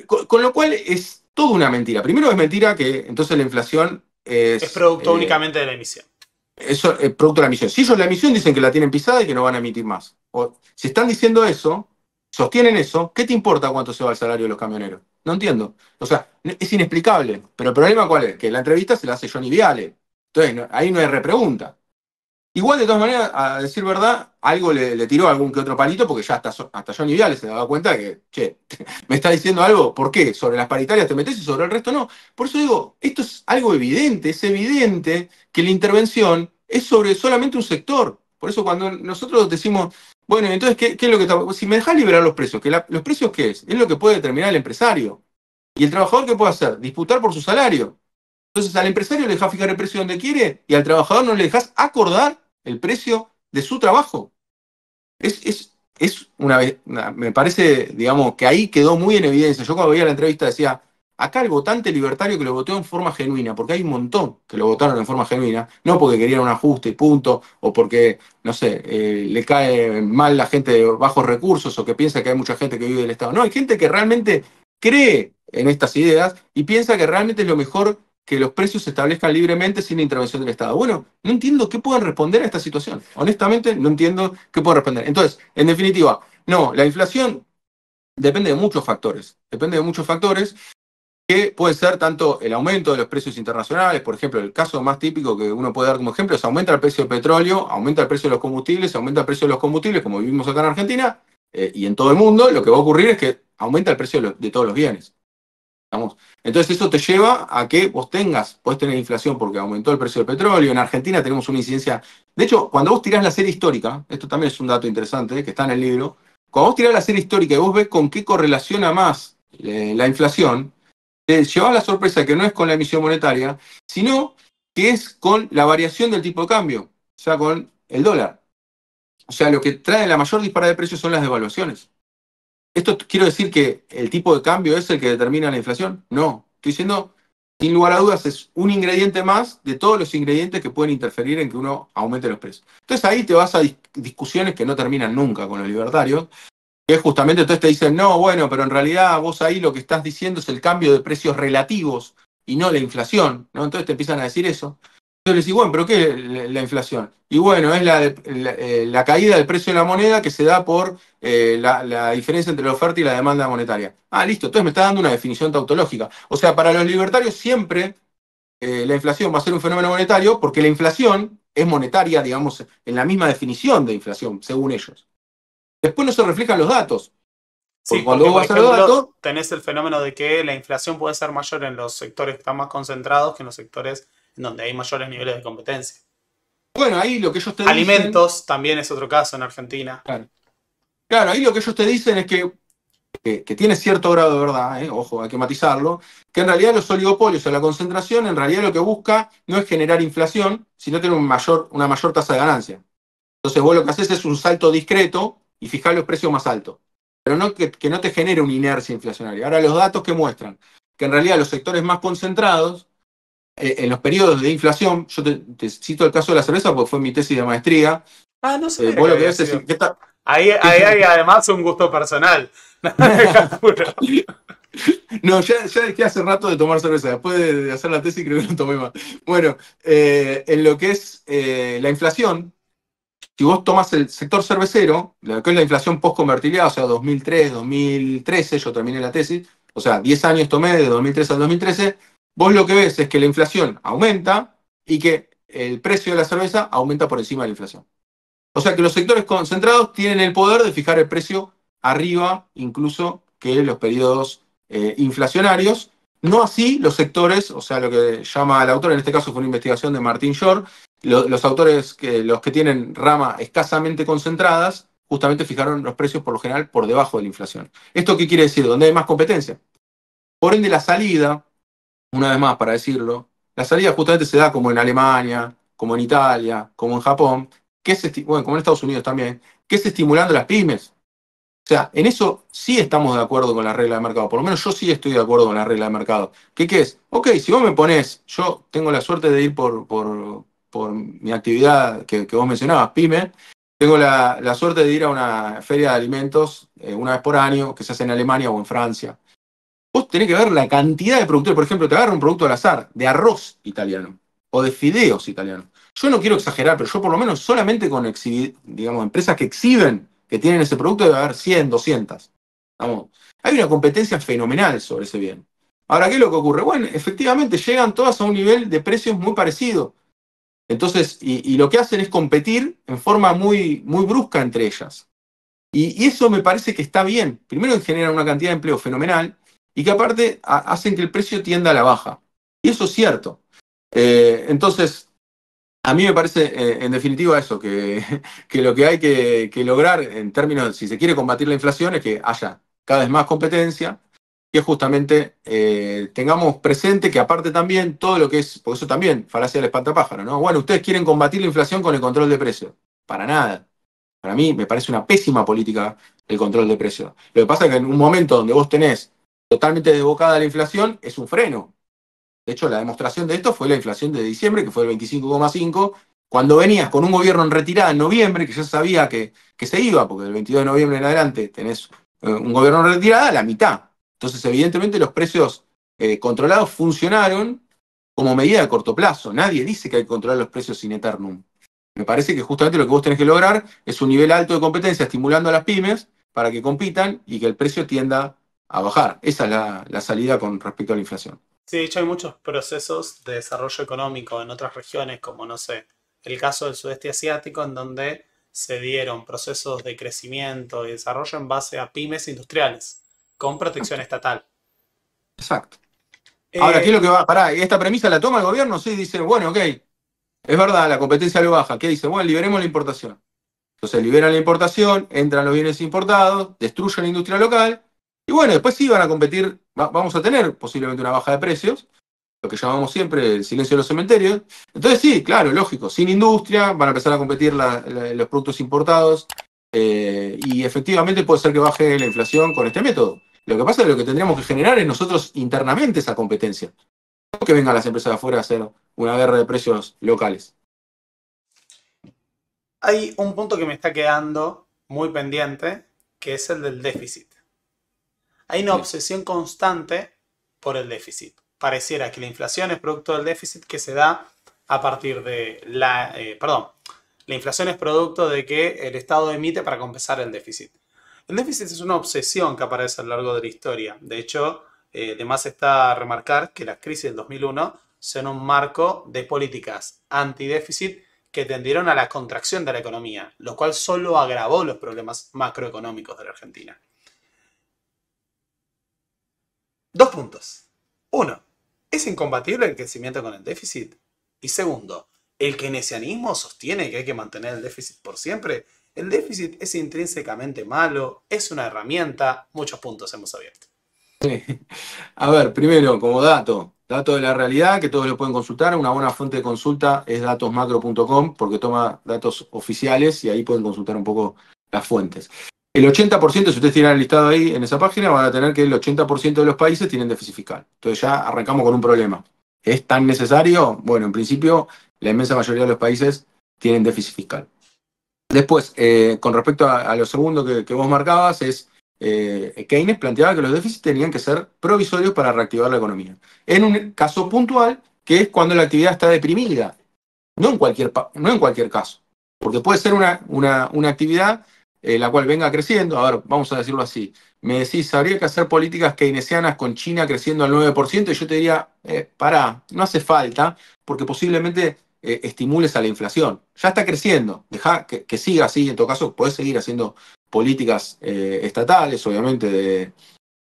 Con lo cual es toda una mentira. Primero es mentira que entonces la inflación Es es, producto únicamente de la emisión. eso es producto de la emisión. Si ellos la emisión dicen que la tienen pisada y que no van a emitir más. O, si están diciendo eso, sostienen eso, ¿qué te importa cuánto se va el salario de los camioneros? No entiendo. O sea, es inexplicable. Pero el problema ¿cuál es? Que la entrevista se la hace Johnny Viale. Entonces, ahí no hay repregunta. Igual, de todas maneras, a decir verdad, algo le tiró algún que otro palito, porque ya hasta Johnny Viale se daba cuenta de que, che, me está diciendo algo, ¿por qué? Sobre las paritarias te metes y sobre el resto no. Por eso digo, esto es algo evidente, es evidente que la intervención es sobre solamente un sector. Por eso cuando nosotros decimos, bueno, entonces, ¿qué es lo que está? Si me dejas liberar los precios, ¿los precios qué es? Es lo que puede determinar el empresario. ¿Y el trabajador qué puede hacer? Disputar por su salario. Entonces al empresario le dejas fijar el precio donde quiere y al trabajador no le dejas acordar el precio de su trabajo. Es me parece, digamos, que ahí quedó muy en evidencia. Yo cuando veía la entrevista decía, acá el votante libertario que lo votó en forma genuina, porque hay un montón que lo votaron en forma genuina, no porque querían un ajuste, punto, o porque, no sé, le cae mal la gente de bajos recursos o que piensa que hay mucha gente que vive del Estado. No, hay gente que realmente cree en estas ideas y piensa que realmente es lo mejor que los precios se establezcan libremente sin la intervención del Estado. Bueno, no entiendo qué pueden responder a esta situación. Honestamente, no entiendo qué pueden responder. Entonces, en definitiva, no, la inflación depende de muchos factores. Depende de muchos factores que puede ser tanto el aumento de los precios internacionales, por ejemplo, el caso más típico que uno puede dar como ejemplo es aumenta el precio del petróleo, aumenta el precio de los combustibles, aumenta el precio de los combustibles, como vivimos acá en Argentina, y en todo el mundo, lo que va a ocurrir es que aumenta el precio de todos los bienes. Entonces eso te lleva a que vos podés tener inflación porque aumentó el precio del petróleo. En Argentina tenemos una incidencia. De hecho, cuando vos tirás la serie histórica, esto también es un dato interesante que está en el libro, cuando vos tirás la serie histórica y vos ves con qué correlaciona más la inflación, te llevas la sorpresa que no es con la emisión monetaria, sino que es con la variación del tipo de cambio, o sea, con el dólar. O sea, lo que trae la mayor disparada de precios son las devaluaciones. ¿Esto quiero decir que el tipo de cambio es el que determina la inflación? No. Estoy diciendo, sin lugar a dudas, es un ingrediente más de todos los ingredientes que pueden interferir en que uno aumente los precios. Entonces ahí te vas a discusiones que no terminan nunca con los libertarios, que es justamente entonces te dicen, no, bueno, pero en realidad vos ahí lo que estás diciendo es el cambio de precios relativos y no la inflación, ¿no? Entonces te empiezan a decir eso. Entonces les digo, bueno, ¿pero qué es la inflación? Y bueno, es la caída del precio de la moneda que se da por la diferencia entre la oferta y la demanda monetaria. Ah, listo, entonces me está dando una definición tautológica. O sea, para los libertarios siempre la inflación va a ser un fenómeno monetario porque la inflación es monetaria, digamos, en la misma definición de inflación, según ellos. Después no se reflejan los datos. Sí, Porque cuando porque vos por vas a los ejemplo datos, tenés el fenómeno de que la inflación puede ser mayor en los sectores que están más concentrados que en los sectores en donde hay mayores niveles de competencia. bueno, ahí lo que ellos te dicen, Alimentos también es otro caso en Argentina. claro, claro, ahí lo que ellos te dicen es que tiene cierto grado de verdad, ojo, hay que matizarlo, que en realidad los oligopolios o la concentración en realidad lo que busca no es generar inflación, sino tener una mayor tasa de ganancia. Entonces vos lo que haces es un salto discreto y fijar los precios más altos, pero no que no te genere una inercia inflacionaria. Ahora los datos que muestran que en realidad los sectores más concentrados, en los periodos de inflación, yo te cito el caso de la cerveza porque fue mi tesis de maestría, Ah, no sabía vos que lo que había ves es sido. que está... Ahí hay además un gusto personal. Juro. No, ya dejé hace rato de tomar cerveza. Después de hacer la tesis creo que no tomé más. Bueno, en lo que es la inflación, si vos tomás el sector cervecero, lo que es la inflación post-convertibilidad, o sea, 2003, 2013, yo terminé la tesis, o sea, 10 años tomé de 2003 al 2013, vos lo que ves es que la inflación aumenta y que el precio de la cerveza aumenta por encima de la inflación. O sea que los sectores concentrados tienen el poder de fijar el precio arriba incluso que los periodos inflacionarios. No así los sectores, o sea, lo que llama el autor, en este caso fue una investigación de Martin Shore, los autores, los que tienen rama escasamente concentradas, justamente fijaron los precios por lo general por debajo de la inflación. ¿Esto qué quiere decir? Donde hay más competencia. Por ende, la salida, una vez más para decirlo, la salida justamente se da como en Alemania, como en Italia, como en Japón, bueno, como en Estados Unidos también, que es estimulando las pymes. O sea, en eso sí estamos de acuerdo con la regla de mercado, por lo menos yo sí estoy de acuerdo con la regla de mercado. ¿Qué es? Ok, si vos me ponés, yo tengo la suerte de ir por mi actividad que vos mencionabas, pyme, tengo la suerte de ir a una feria de alimentos una vez por año, que se hace en Alemania o en Francia. Vos tenés que ver la cantidad de productores. Por ejemplo, te agarra un producto al azar, de arroz italiano o de fideos italianos. Yo no quiero exagerar, pero yo por lo menos solamente con digamos, empresas que exhiben, que tienen ese producto, debe haber 100, 200. Vamos, hay una competencia fenomenal sobre ese bien. Ahora, ¿qué es lo que ocurre? Bueno, efectivamente llegan todas a un nivel de precios muy parecido. Entonces, y lo que hacen es competir en forma muy, muy brusca entre ellas. Y eso me parece que está bien. Primero que generan una cantidad de empleo fenomenal y que aparte hacen que el precio tienda a la baja. Y eso es cierto. Entonces, a mí me parece, en definitiva, eso, que lo que hay que lograr en términos, si se quiere combatir la inflación, es que haya cada vez más competencia, que justamente tengamos presente que aparte también todo lo que es, porque eso también, falacia del espantapájaro, ¿no? Bueno, ustedes quieren combatir la inflación con el control de precios. Para nada. Para mí me parece una pésima política el control de precios. Lo que pasa es que en un momento donde vos tenés totalmente desbocada la inflación, es un freno. De hecho, la demostración de esto fue la inflación de diciembre, que fue el 25,5, cuando venías con un gobierno en retirada en noviembre, que ya sabía que se iba, porque del 22 de noviembre en adelante tenés un gobierno en retirada, la mitad. Entonces, evidentemente, los precios controlados funcionaron como medida de corto plazo. Nadie dice que hay que controlar los precios sin eternum. Me parece que justamente lo que vos tenés que lograr es un nivel alto de competencia estimulando a las pymes para que compitan y que el precio tienda a bajar. Esa es la salida con respecto a la inflación. Sí, de hecho hay muchos procesos de desarrollo económico en otras regiones, como no sé, el caso del sudeste asiático, en donde se dieron procesos de crecimiento y desarrollo en base a pymes industriales, con protección estatal. Exacto. Ahora, ¿qué es Eh, lo que va? Pará, ¿esta premisa la toma el gobierno? Sí, dice, bueno, ok, es verdad, la competencia lo baja. ¿Qué dice? Bueno, liberemos la importación. Entonces liberan la importación, entran los bienes importados, destruyen la industria local, y bueno, después sí van a competir, vamos a tener posiblemente una baja de precios, lo que llamamos siempre el silencio de los cementerios. Entonces sí, claro, lógico, sin industria van a empezar a competir los productos importados y efectivamente puede ser que baje la inflación con este método. Lo que pasa es que lo que tendríamos que generar es nosotros internamente esa competencia. No que vengan las empresas de afuera a hacer una guerra de precios locales. Hay un punto que me está quedando muy pendiente, que es el del déficit. Hay una Sí, obsesión constante por el déficit. Pareciera que la inflación es producto del déficit que se da a partir de perdón, la inflación es producto de que el Estado emite para compensar el déficit. El déficit es una obsesión que aparece a lo largo de la historia. De hecho, además está remarcar que las crisis del 2001 son un marco de políticas antidéficit que tendieron a la contracción de la economía, lo cual solo agravó los problemas macroeconómicos de la Argentina. Dos puntos. Uno, ¿es incompatible el crecimiento con el déficit? Y segundo, ¿el keynesianismo sostiene que hay que mantener el déficit por siempre? El déficit es intrínsecamente malo, es una herramienta, muchos puntos hemos abierto. A ver, primero, como dato de la realidad, que todos lo pueden consultar. Una buena fuente de consulta es datosmacro.com, porque toma datos oficiales y ahí pueden consultar un poco las fuentes. El 80%, si ustedes tienen el listado ahí en esa página, van a tener que el 80% de los países tienen déficit fiscal. Entonces ya arrancamos con un problema. ¿Es tan necesario? Bueno, en principio, la inmensa mayoría de los países tienen déficit fiscal. Después, con respecto a lo segundo que vos marcabas, es Keynes planteaba que los déficits tenían que ser provisorios para reactivar la economía. En un caso puntual, que es cuando la actividad está deprimida, no en cualquier caso. Porque puede ser una actividad la cual venga creciendo. A ver, vamos a decirlo así. Me decís, habría que hacer políticas keynesianas con China creciendo al 9%, y yo te diría, pará, no hace falta, porque posiblemente estimules a la inflación. Ya está creciendo, deja que siga así. En todo caso, podés seguir haciendo políticas estatales, obviamente,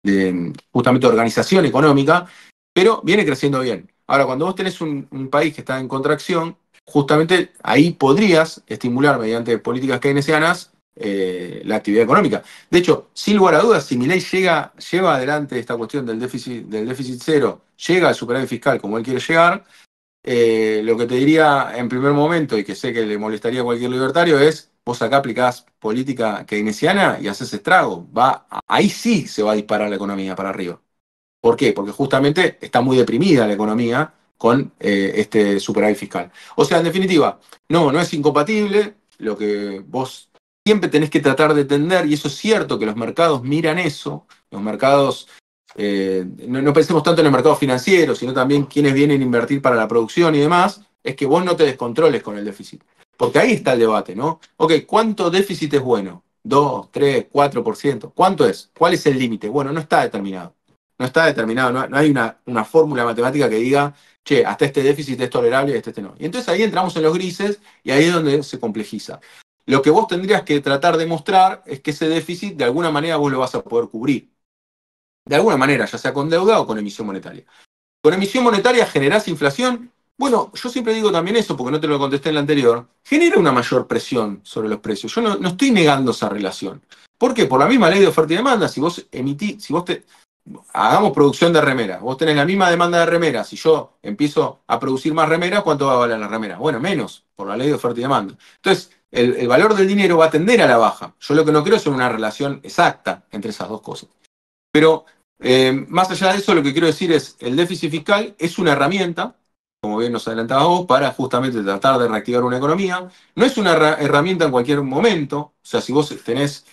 de justamente organización económica, pero viene creciendo bien. Ahora, cuando vos tenés un país que está en contracción, justamente ahí podrías estimular mediante políticas keynesianas la actividad económica. De hecho, sin lugar a dudas, si Milei lleva adelante esta cuestión del déficit cero, llega al superávit fiscal como él quiere llegar, lo que te diría en primer momento, y que sé que le molestaría a cualquier libertario, es vos acá aplicás política keynesiana y haces estrago. Ahí sí se va a disparar la economía para arriba. ¿Por qué? Porque justamente está muy deprimida la economía con este superávit fiscal. O sea, en definitiva, no es incompatible. Lo que vos siempre tenés que tratar de entender, y eso es cierto que los mercados miran eso, los mercados, no pensemos tanto en el mercado financiero, sino también quienes vienen a invertir para la producción y demás, es que vos no te descontroles con el déficit. Porque ahí está el debate, ¿no? Ok, ¿cuánto déficit es bueno? 2, 3, 4%. ¿Cuánto es? ¿Cuál es el límite? Bueno, no está determinado. No está determinado, no hay una fórmula matemática que diga, che, hasta este déficit es tolerable y hasta este no. Y entonces ahí entramos en los grises y ahí es donde se complejiza. Lo que vos tendrías que tratar de mostrar es que ese déficit de alguna manera vos lo vas a poder cubrir. De alguna manera, ya sea con deuda o con emisión monetaria. ¿Con emisión monetaria generás inflación? Bueno, yo siempre digo también eso, porque no te lo contesté en la anterior. Genera una mayor presión sobre los precios. Yo no estoy negando esa relación. ¿Por qué? Por la misma ley de oferta y demanda. Si vos hagamos producción de remeras, vos tenés la misma demanda de remeras, si yo empiezo a producir más remeras, ¿cuánto va a valer la remera? Bueno, menos, por la ley de oferta y demanda. Entonces, el valor del dinero va a tender a la baja. Yo lo que no creo es una relación exacta entre esas dos cosas. Pero más allá de eso, lo que quiero decir es, el déficit fiscal es una herramienta, como bien nos adelantabas vos, para justamente tratar de reactivar una economía. No es una herramienta en cualquier momento. O sea, si vos tenés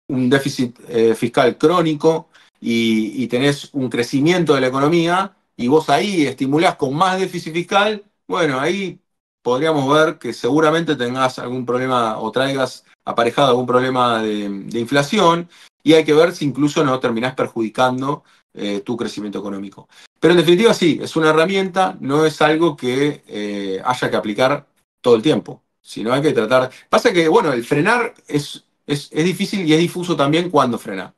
un déficit fiscal crónico y tenés un crecimiento de la economía y vos ahí estimulás con más déficit fiscal, bueno, ahí podríamos ver que seguramente tengas algún problema o traigas aparejado algún problema de inflación, y hay que ver si incluso no terminás perjudicando tu crecimiento económico. Pero en definitiva sí, es una herramienta, no es algo que haya que aplicar todo el tiempo, sino hay que tratar. Pasa que, bueno, el frenar es difícil y es difuso también cuándo frenar,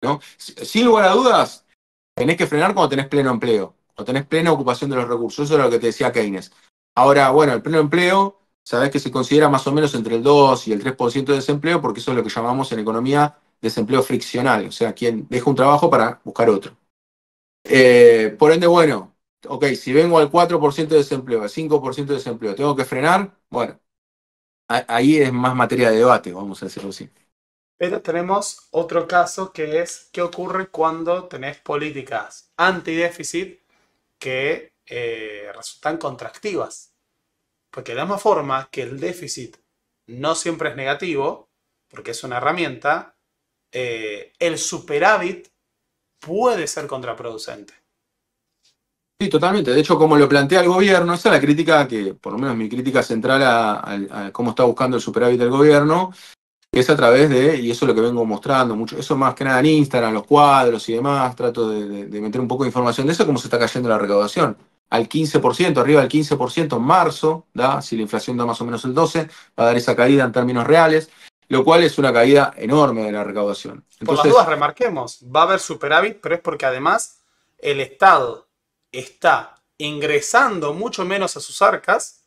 ¿no? Sin lugar a dudas, tenés que frenar cuando tenés pleno empleo, cuando tenés plena ocupación de los recursos. Eso es lo que te decía Keynes. Ahora, bueno, el pleno empleo, sabés que se considera más o menos entre el 2 y el 3% de desempleo, porque eso es lo que llamamos en economía desempleo friccional, o sea, quien deja un trabajo para buscar otro. Por ende, bueno, ok, si vengo al 4% de desempleo, al 5% de desempleo, ¿tengo que frenar? Bueno, ahí es más materia de debate, vamos a decirlo así. Pero tenemos otro caso que es qué ocurre cuando tenés políticas antidéficit que resultan contractivas. Porque de la misma forma que el déficit no siempre es negativo, porque es una herramienta, el superávit puede ser contraproducente. Sí, totalmente. De hecho, como lo plantea el gobierno, esa es la crítica que, por lo menos mi crítica central a cómo está buscando el superávit del gobierno, que es a través de, y eso es lo que vengo mostrando mucho, eso más que nada en Instagram, los cuadros y demás, trato de meter un poco de información de eso, cómo se está cayendo la recaudación. Al 15%, arriba del 15% en marzo, si la inflación da más o menos el 12%, va a dar esa caída en términos reales. lo cual es una caída enorme de la recaudación. Por las dudas, Entonces, remarquemos, va a haber superávit, pero es porque además el Estado está ingresando mucho menos a sus arcas,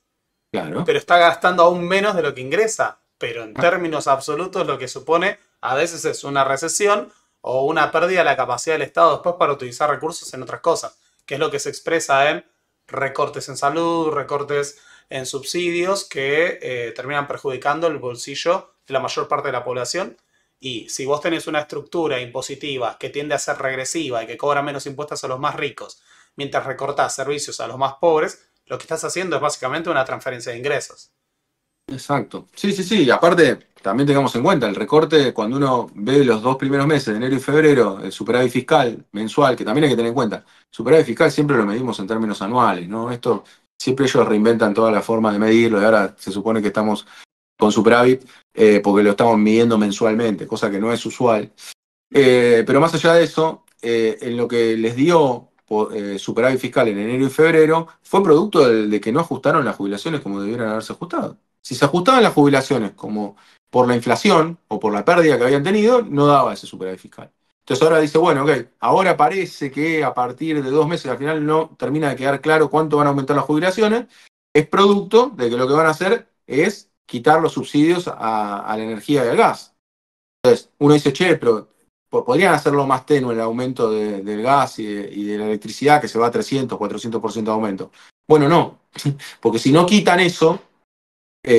claro. pero está gastando aún menos de lo que ingresa. Pero en términos absolutos lo que supone a veces es una recesión o una pérdida de la capacidad del Estado después para utilizar recursos en otras cosas, que es lo que se expresa en recortes en salud, recortes en subsidios que terminan perjudicando el bolsillo de la mayor parte de la población. Y si vos tenés una estructura impositiva que tiende a ser regresiva y que cobra menos impuestos a los más ricos, mientras recortás servicios a los más pobres, lo que estás haciendo es básicamente una transferencia de ingresos. Exacto. Sí, sí, sí. Y aparte, también tengamos en cuenta el recorte, cuando uno ve los 2 primeros meses, de enero y febrero, el superávit fiscal mensual, que también hay que tener en cuenta. Superávit fiscal siempre lo medimos en términos anuales, ¿no? Esto siempre ellos reinventan toda la forma de medirlo y ahora se supone que estamos con superávit porque lo estamos midiendo mensualmente, cosa que no es usual. Pero más allá de eso, en lo que les dio superávit fiscal en enero y febrero fue producto de que no ajustaron las jubilaciones como debieran haberse ajustado. Si se ajustaban las jubilaciones como por la inflación o por la pérdida que habían tenido, no daba ese superávit fiscal. Entonces ahora dice, bueno, ok, ahora parece que a partir de 2 meses al final no termina de quedar claro cuánto van a aumentar las jubilaciones, es producto de que lo que van a hacer es quitar los subsidios a la energía y al gas. Entonces, uno dice, che, pero podrían hacerlo más tenue el aumento del gas y de la electricidad, que se va a 300, 400% de aumento. Bueno, no, porque si no quitan eso,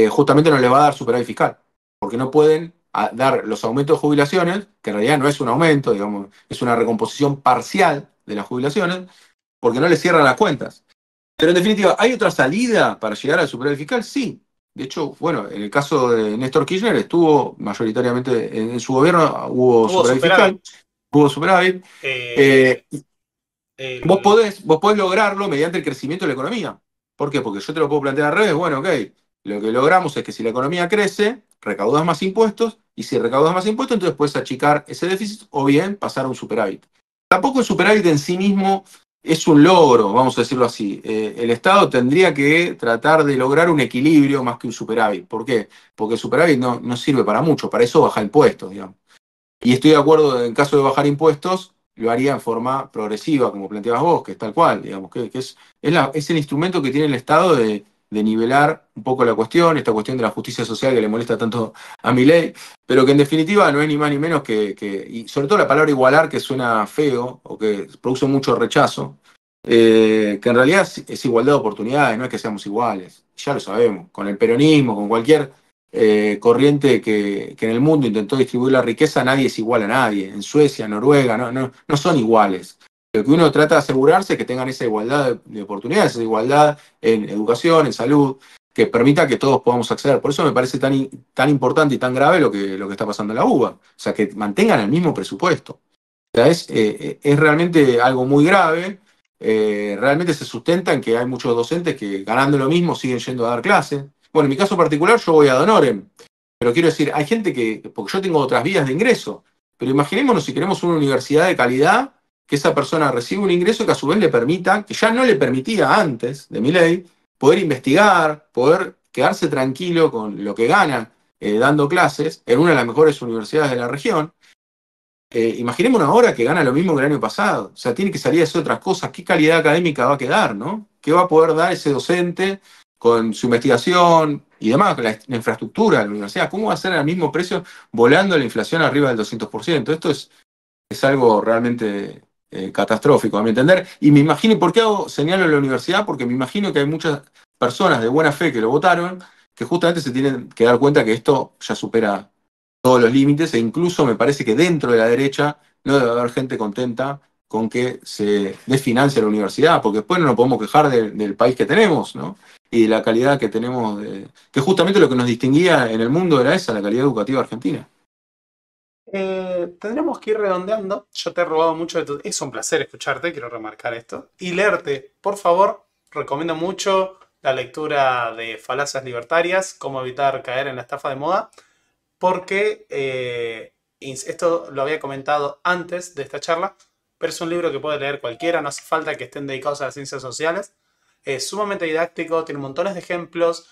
justamente no les va a dar superávit fiscal, porque no pueden dar los aumentos de jubilaciones, que en realidad no es un aumento, digamos, es una recomposición parcial de las jubilaciones, porque no les cierran las cuentas. Pero en definitiva, ¿hay otra salida para llegar al superávit fiscal? Sí. De hecho, bueno, en el caso de Néstor Kirchner estuvo mayoritariamente en su gobierno, hubo Hubo superávit fiscal, superávit. hubo superávit. Eh, Vos el, podés, vos podés lograrlo mediante el crecimiento de la economía. ¿Por qué? Porque yo te lo puedo plantear al revés. Bueno, ok, lo que logramos es que si la economía crece, recaudas más impuestos, y si recaudas más impuestos, entonces puedes achicar ese déficit o bien pasar a un superávit. Tampoco el superávit en sí mismo es un logro, vamos a decirlo así. El Estado tendría que tratar de lograr un equilibrio más que un superávit. ¿Por qué? Porque el superávit no sirve para mucho, para eso baja impuestos, digamos. Y estoy de acuerdo, en caso de bajar impuestos, lo haría en forma progresiva, como planteabas vos, que es tal cual, digamos, que es el instrumento que tiene el Estado de nivelar un poco la cuestión, esta cuestión de la justicia social que le molesta tanto a Milei, pero que en definitiva no es ni más ni menos y sobre todo la palabra igualar, que suena feo o que produce mucho rechazo, que en realidad es igualdad de oportunidades, no es que seamos iguales, ya lo sabemos, con el peronismo, con cualquier corriente que en el mundo intentó distribuir la riqueza, nadie es igual a nadie. En Suecia, Noruega, no son iguales. Lo que uno trata de asegurarse es que tengan esa igualdad de oportunidades, esa igualdad en educación, en salud, que permita que todos podamos acceder. Por eso me parece tan importante y tan grave lo que está pasando en la UBA. O sea, que mantengan el mismo presupuesto. O sea, es realmente algo muy grave. Realmente se sustenta en que hay muchos docentes que ganando lo mismo siguen yendo a dar clases. Bueno, en mi caso particular yo voy a Donorem, pero quiero decir, hay gente porque yo tengo otras vías de ingreso, pero imaginémonos si queremos una universidad de calidad, que esa persona reciba un ingreso que a su vez le permita, que ya no le permitía antes de mi ley, poder investigar, poder quedarse tranquilo con lo que gana dando clases en una de las mejores universidades de la región. Imaginémonos ahora que gana lo mismo que el año pasado. O sea, tiene que salir a hacer otras cosas. ¿Qué calidad académica va a quedar, no? ¿Qué va a poder dar ese docente con su investigación y demás, con la infraestructura de la universidad? ¿Cómo va a ser al mismo precio volando la inflación arriba del 200%? Esto es algo realmente catastrófico, a mi entender. Y me imagino, ¿por qué señalo la universidad? Porque me imagino que hay muchas personas de buena fe que lo votaron, que justamente se tienen que dar cuenta que esto ya supera todos los límites, e incluso me parece que dentro de la derecha no debe haber gente contenta con que se desfinancie la universidad, porque después no nos podemos quejar del país que tenemos, ¿no? Y de la calidad que tenemos, que justamente lo que nos distinguía en el mundo era esa, la calidad educativa argentina. tendremos que ir redondeando. Yo te he robado mucho de tu... Es un placer escucharte, quiero remarcar esto. Y leerte, por favor, recomiendo mucho la lectura de Falacias Libertarias, cómo evitar caer en la estafa de moda, porque esto lo había comentado antes de esta charla, pero es un libro que puede leer cualquiera, no hace falta que estén dedicados a las ciencias sociales. Es sumamente didáctico, tiene montones de ejemplos,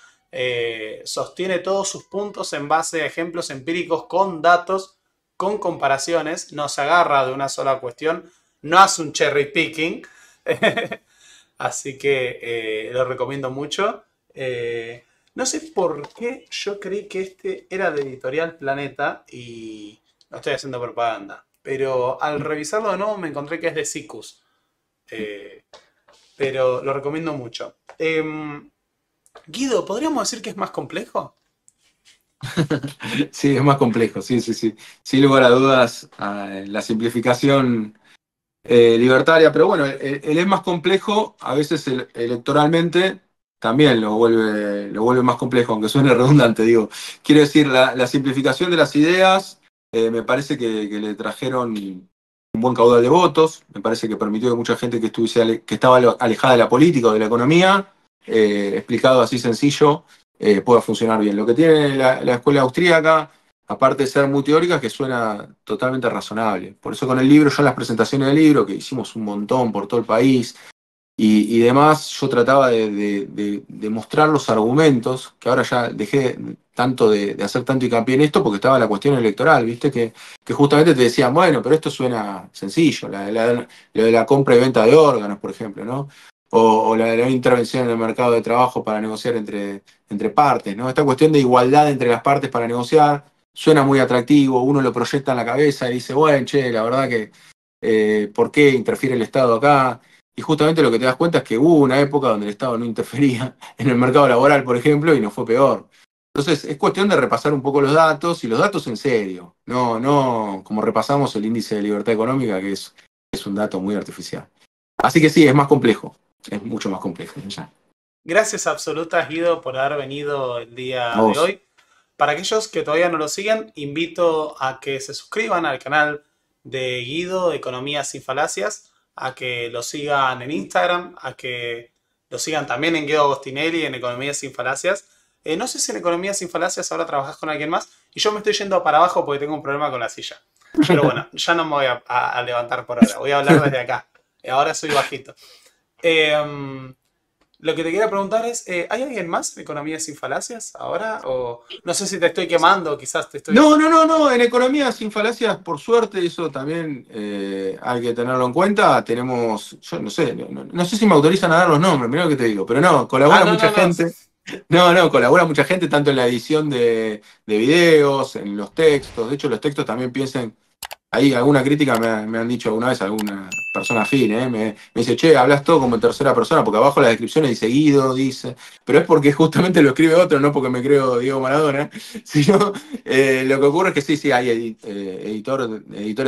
sostiene todos sus puntos en base a ejemplos empíricos con datos, con comparaciones, no se agarra de una sola cuestión, no hace un cherry picking, así que lo recomiendo mucho. No sé por qué yo creí que este era de Editorial Planeta y no estoy haciendo propaganda, pero al revisarlo de nuevo me encontré que es de Sikus, eh, pero lo recomiendo mucho. Guido, ¿podríamos decir que es más complejo? Sí, es más complejo, sí, sí, sí. Sin lugar a dudas, la simplificación libertaria, pero bueno, el es más complejo, a veces electoralmente también lo vuelve más complejo, aunque suene redundante, digo. Quiero decir, la simplificación de las ideas me parece que le trajeron un buen caudal de votos, me parece que permitió que mucha gente que, que estaba alejada de la política o de la economía, explicado así sencillo, pueda funcionar bien. Lo que tiene la escuela austríaca, aparte de ser muy teórica, es que suena totalmente razonable. Por eso con el libro, yo en las presentaciones del libro, que hicimos un montón por todo el país y demás, yo trataba de mostrar los argumentos, que ahora ya dejé tanto de hacer tanto hincapié en esto porque estaba la cuestión electoral, ¿viste? Que justamente te decían, bueno, pero esto suena sencillo, lo de la compra y venta de órganos, por ejemplo, ¿no? O la de la intervención en el mercado de trabajo para negociar entre partes, ¿no? Esta cuestión de igualdad entre las partes para negociar suena muy atractivo, uno lo proyecta en la cabeza y dice, bueno, che, la verdad que, ¿por qué interfiere el Estado acá? Y justamente lo que te das cuenta es que hubo una época donde el Estado no interfería en el mercado laboral, por ejemplo, y nos fue peor. Entonces, es cuestión de repasar un poco los datos, y los datos en serio, no como repasamos el índice de libertad económica, que es un dato muy artificial. Así que sí, es más complejo, es mucho más complejo. Ya. Gracias absolutas, Guido, por haber venido el A día de vos. hoy. Para aquellos que todavía no lo siguen, invito a que se suscriban al canal de Guido, Economía sin Falacias, a que lo sigan en Instagram, a que lo sigan también en Guido Agostinelli, en Economía sin Falacias. No sé si en Economía sin Falacias ahora trabajas con alguien más, y yo me estoy yendo para abajo porque tengo un problema con la silla. Pero bueno, ya no me voy a levantar por ahora, voy a hablar desde acá. Ahora soy bajito. Lo que te quería preguntar es, ¿hay alguien más en Economía sin Falacias ahora? O no sé si te estoy quemando, quizás te estoy... No, en economía sin falacias, por suerte, eso también hay que tenerlo en cuenta. Tenemos, yo no sé, no sé si me autorizan a dar los nombres, mirá lo que te digo, pero no, Ah, colabora no, mucha no, no. gente. No, colabora mucha gente tanto en la edición de videos, en los textos. De hecho, los textos también piensen. Ahí alguna crítica me han dicho alguna vez, alguna persona afín, ¿eh? Me dice, che, hablas todo como en tercera persona, porque abajo la descripción dice Guido, dice, pero es porque justamente lo escribe otro, no porque me creo Diego Maradona, sino lo que ocurre es que sí, hay editores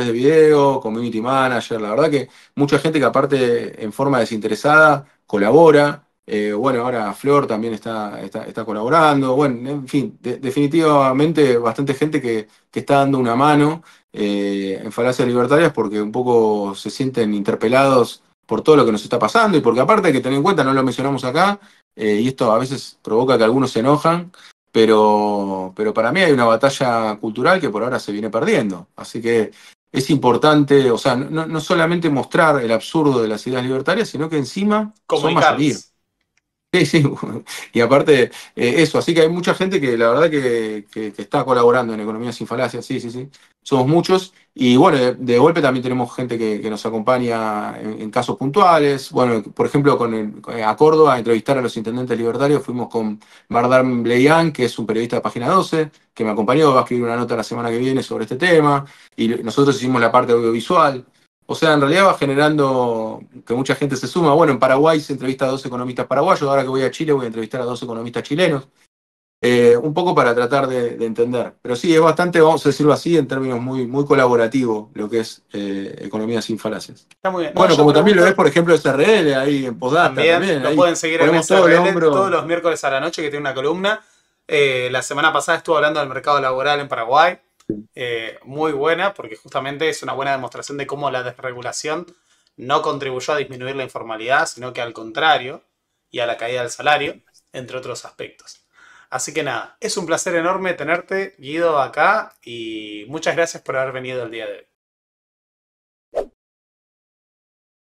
de video, community manager, la verdad que mucha gente que aparte en forma desinteresada colabora. Bueno, ahora Flor también está colaborando. Bueno, en fin, definitivamente bastante gente que está dando una mano en falacias libertarias porque un poco se sienten interpelados por todo lo que nos está pasando y porque aparte hay que tener en cuenta, no lo mencionamos acá, y esto a veces provoca que algunos se enojan, pero para mí hay una batalla cultural que por ahora se viene perdiendo. Así que es importante, o sea, no solamente mostrar el absurdo de las ideas libertarias, sino que encima son mayoría. Comunicarlas. Sí, sí, y aparte eso, así que hay mucha gente que la verdad que está colaborando en Economía sin Falacias, sí, sí, sí, somos muchos, y bueno, de golpe también tenemos gente que nos acompaña en casos puntuales, bueno, por ejemplo, a Córdoba a entrevistar a los intendentes libertarios, fuimos con Bardam Bleian, que es un periodista de Página 12, que me acompañó, va a escribir una nota la semana que viene sobre este tema, y nosotros hicimos la parte audiovisual. O sea, en realidad va generando que mucha gente se suma. Bueno, en Paraguay se entrevista a dos economistas paraguayos, ahora que voy a Chile voy a entrevistar a dos economistas chilenos, un poco para tratar de entender. Pero sí, es bastante, vamos a decirlo así, en términos muy colaborativo, lo que es economía sin falacias. Está muy bien. No, Bueno, yo como también lo es, pregunto por ejemplo, SRL, ahí en Postdata también, también, lo ahí pueden seguir en ponemos todo el SRL todos hombro. los miércoles a la noche que tiene una columna. La semana pasada estuve hablando del mercado laboral en Paraguay. Muy buena porque justamente es una buena demostración de cómo la desregulación no contribuyó a disminuir la informalidad, sino que al contrario, y a la caída del salario, entre otros aspectos. Así que nada, es un placer enorme tenerte, Guido, acá y muchas gracias por haber venido el día de hoy.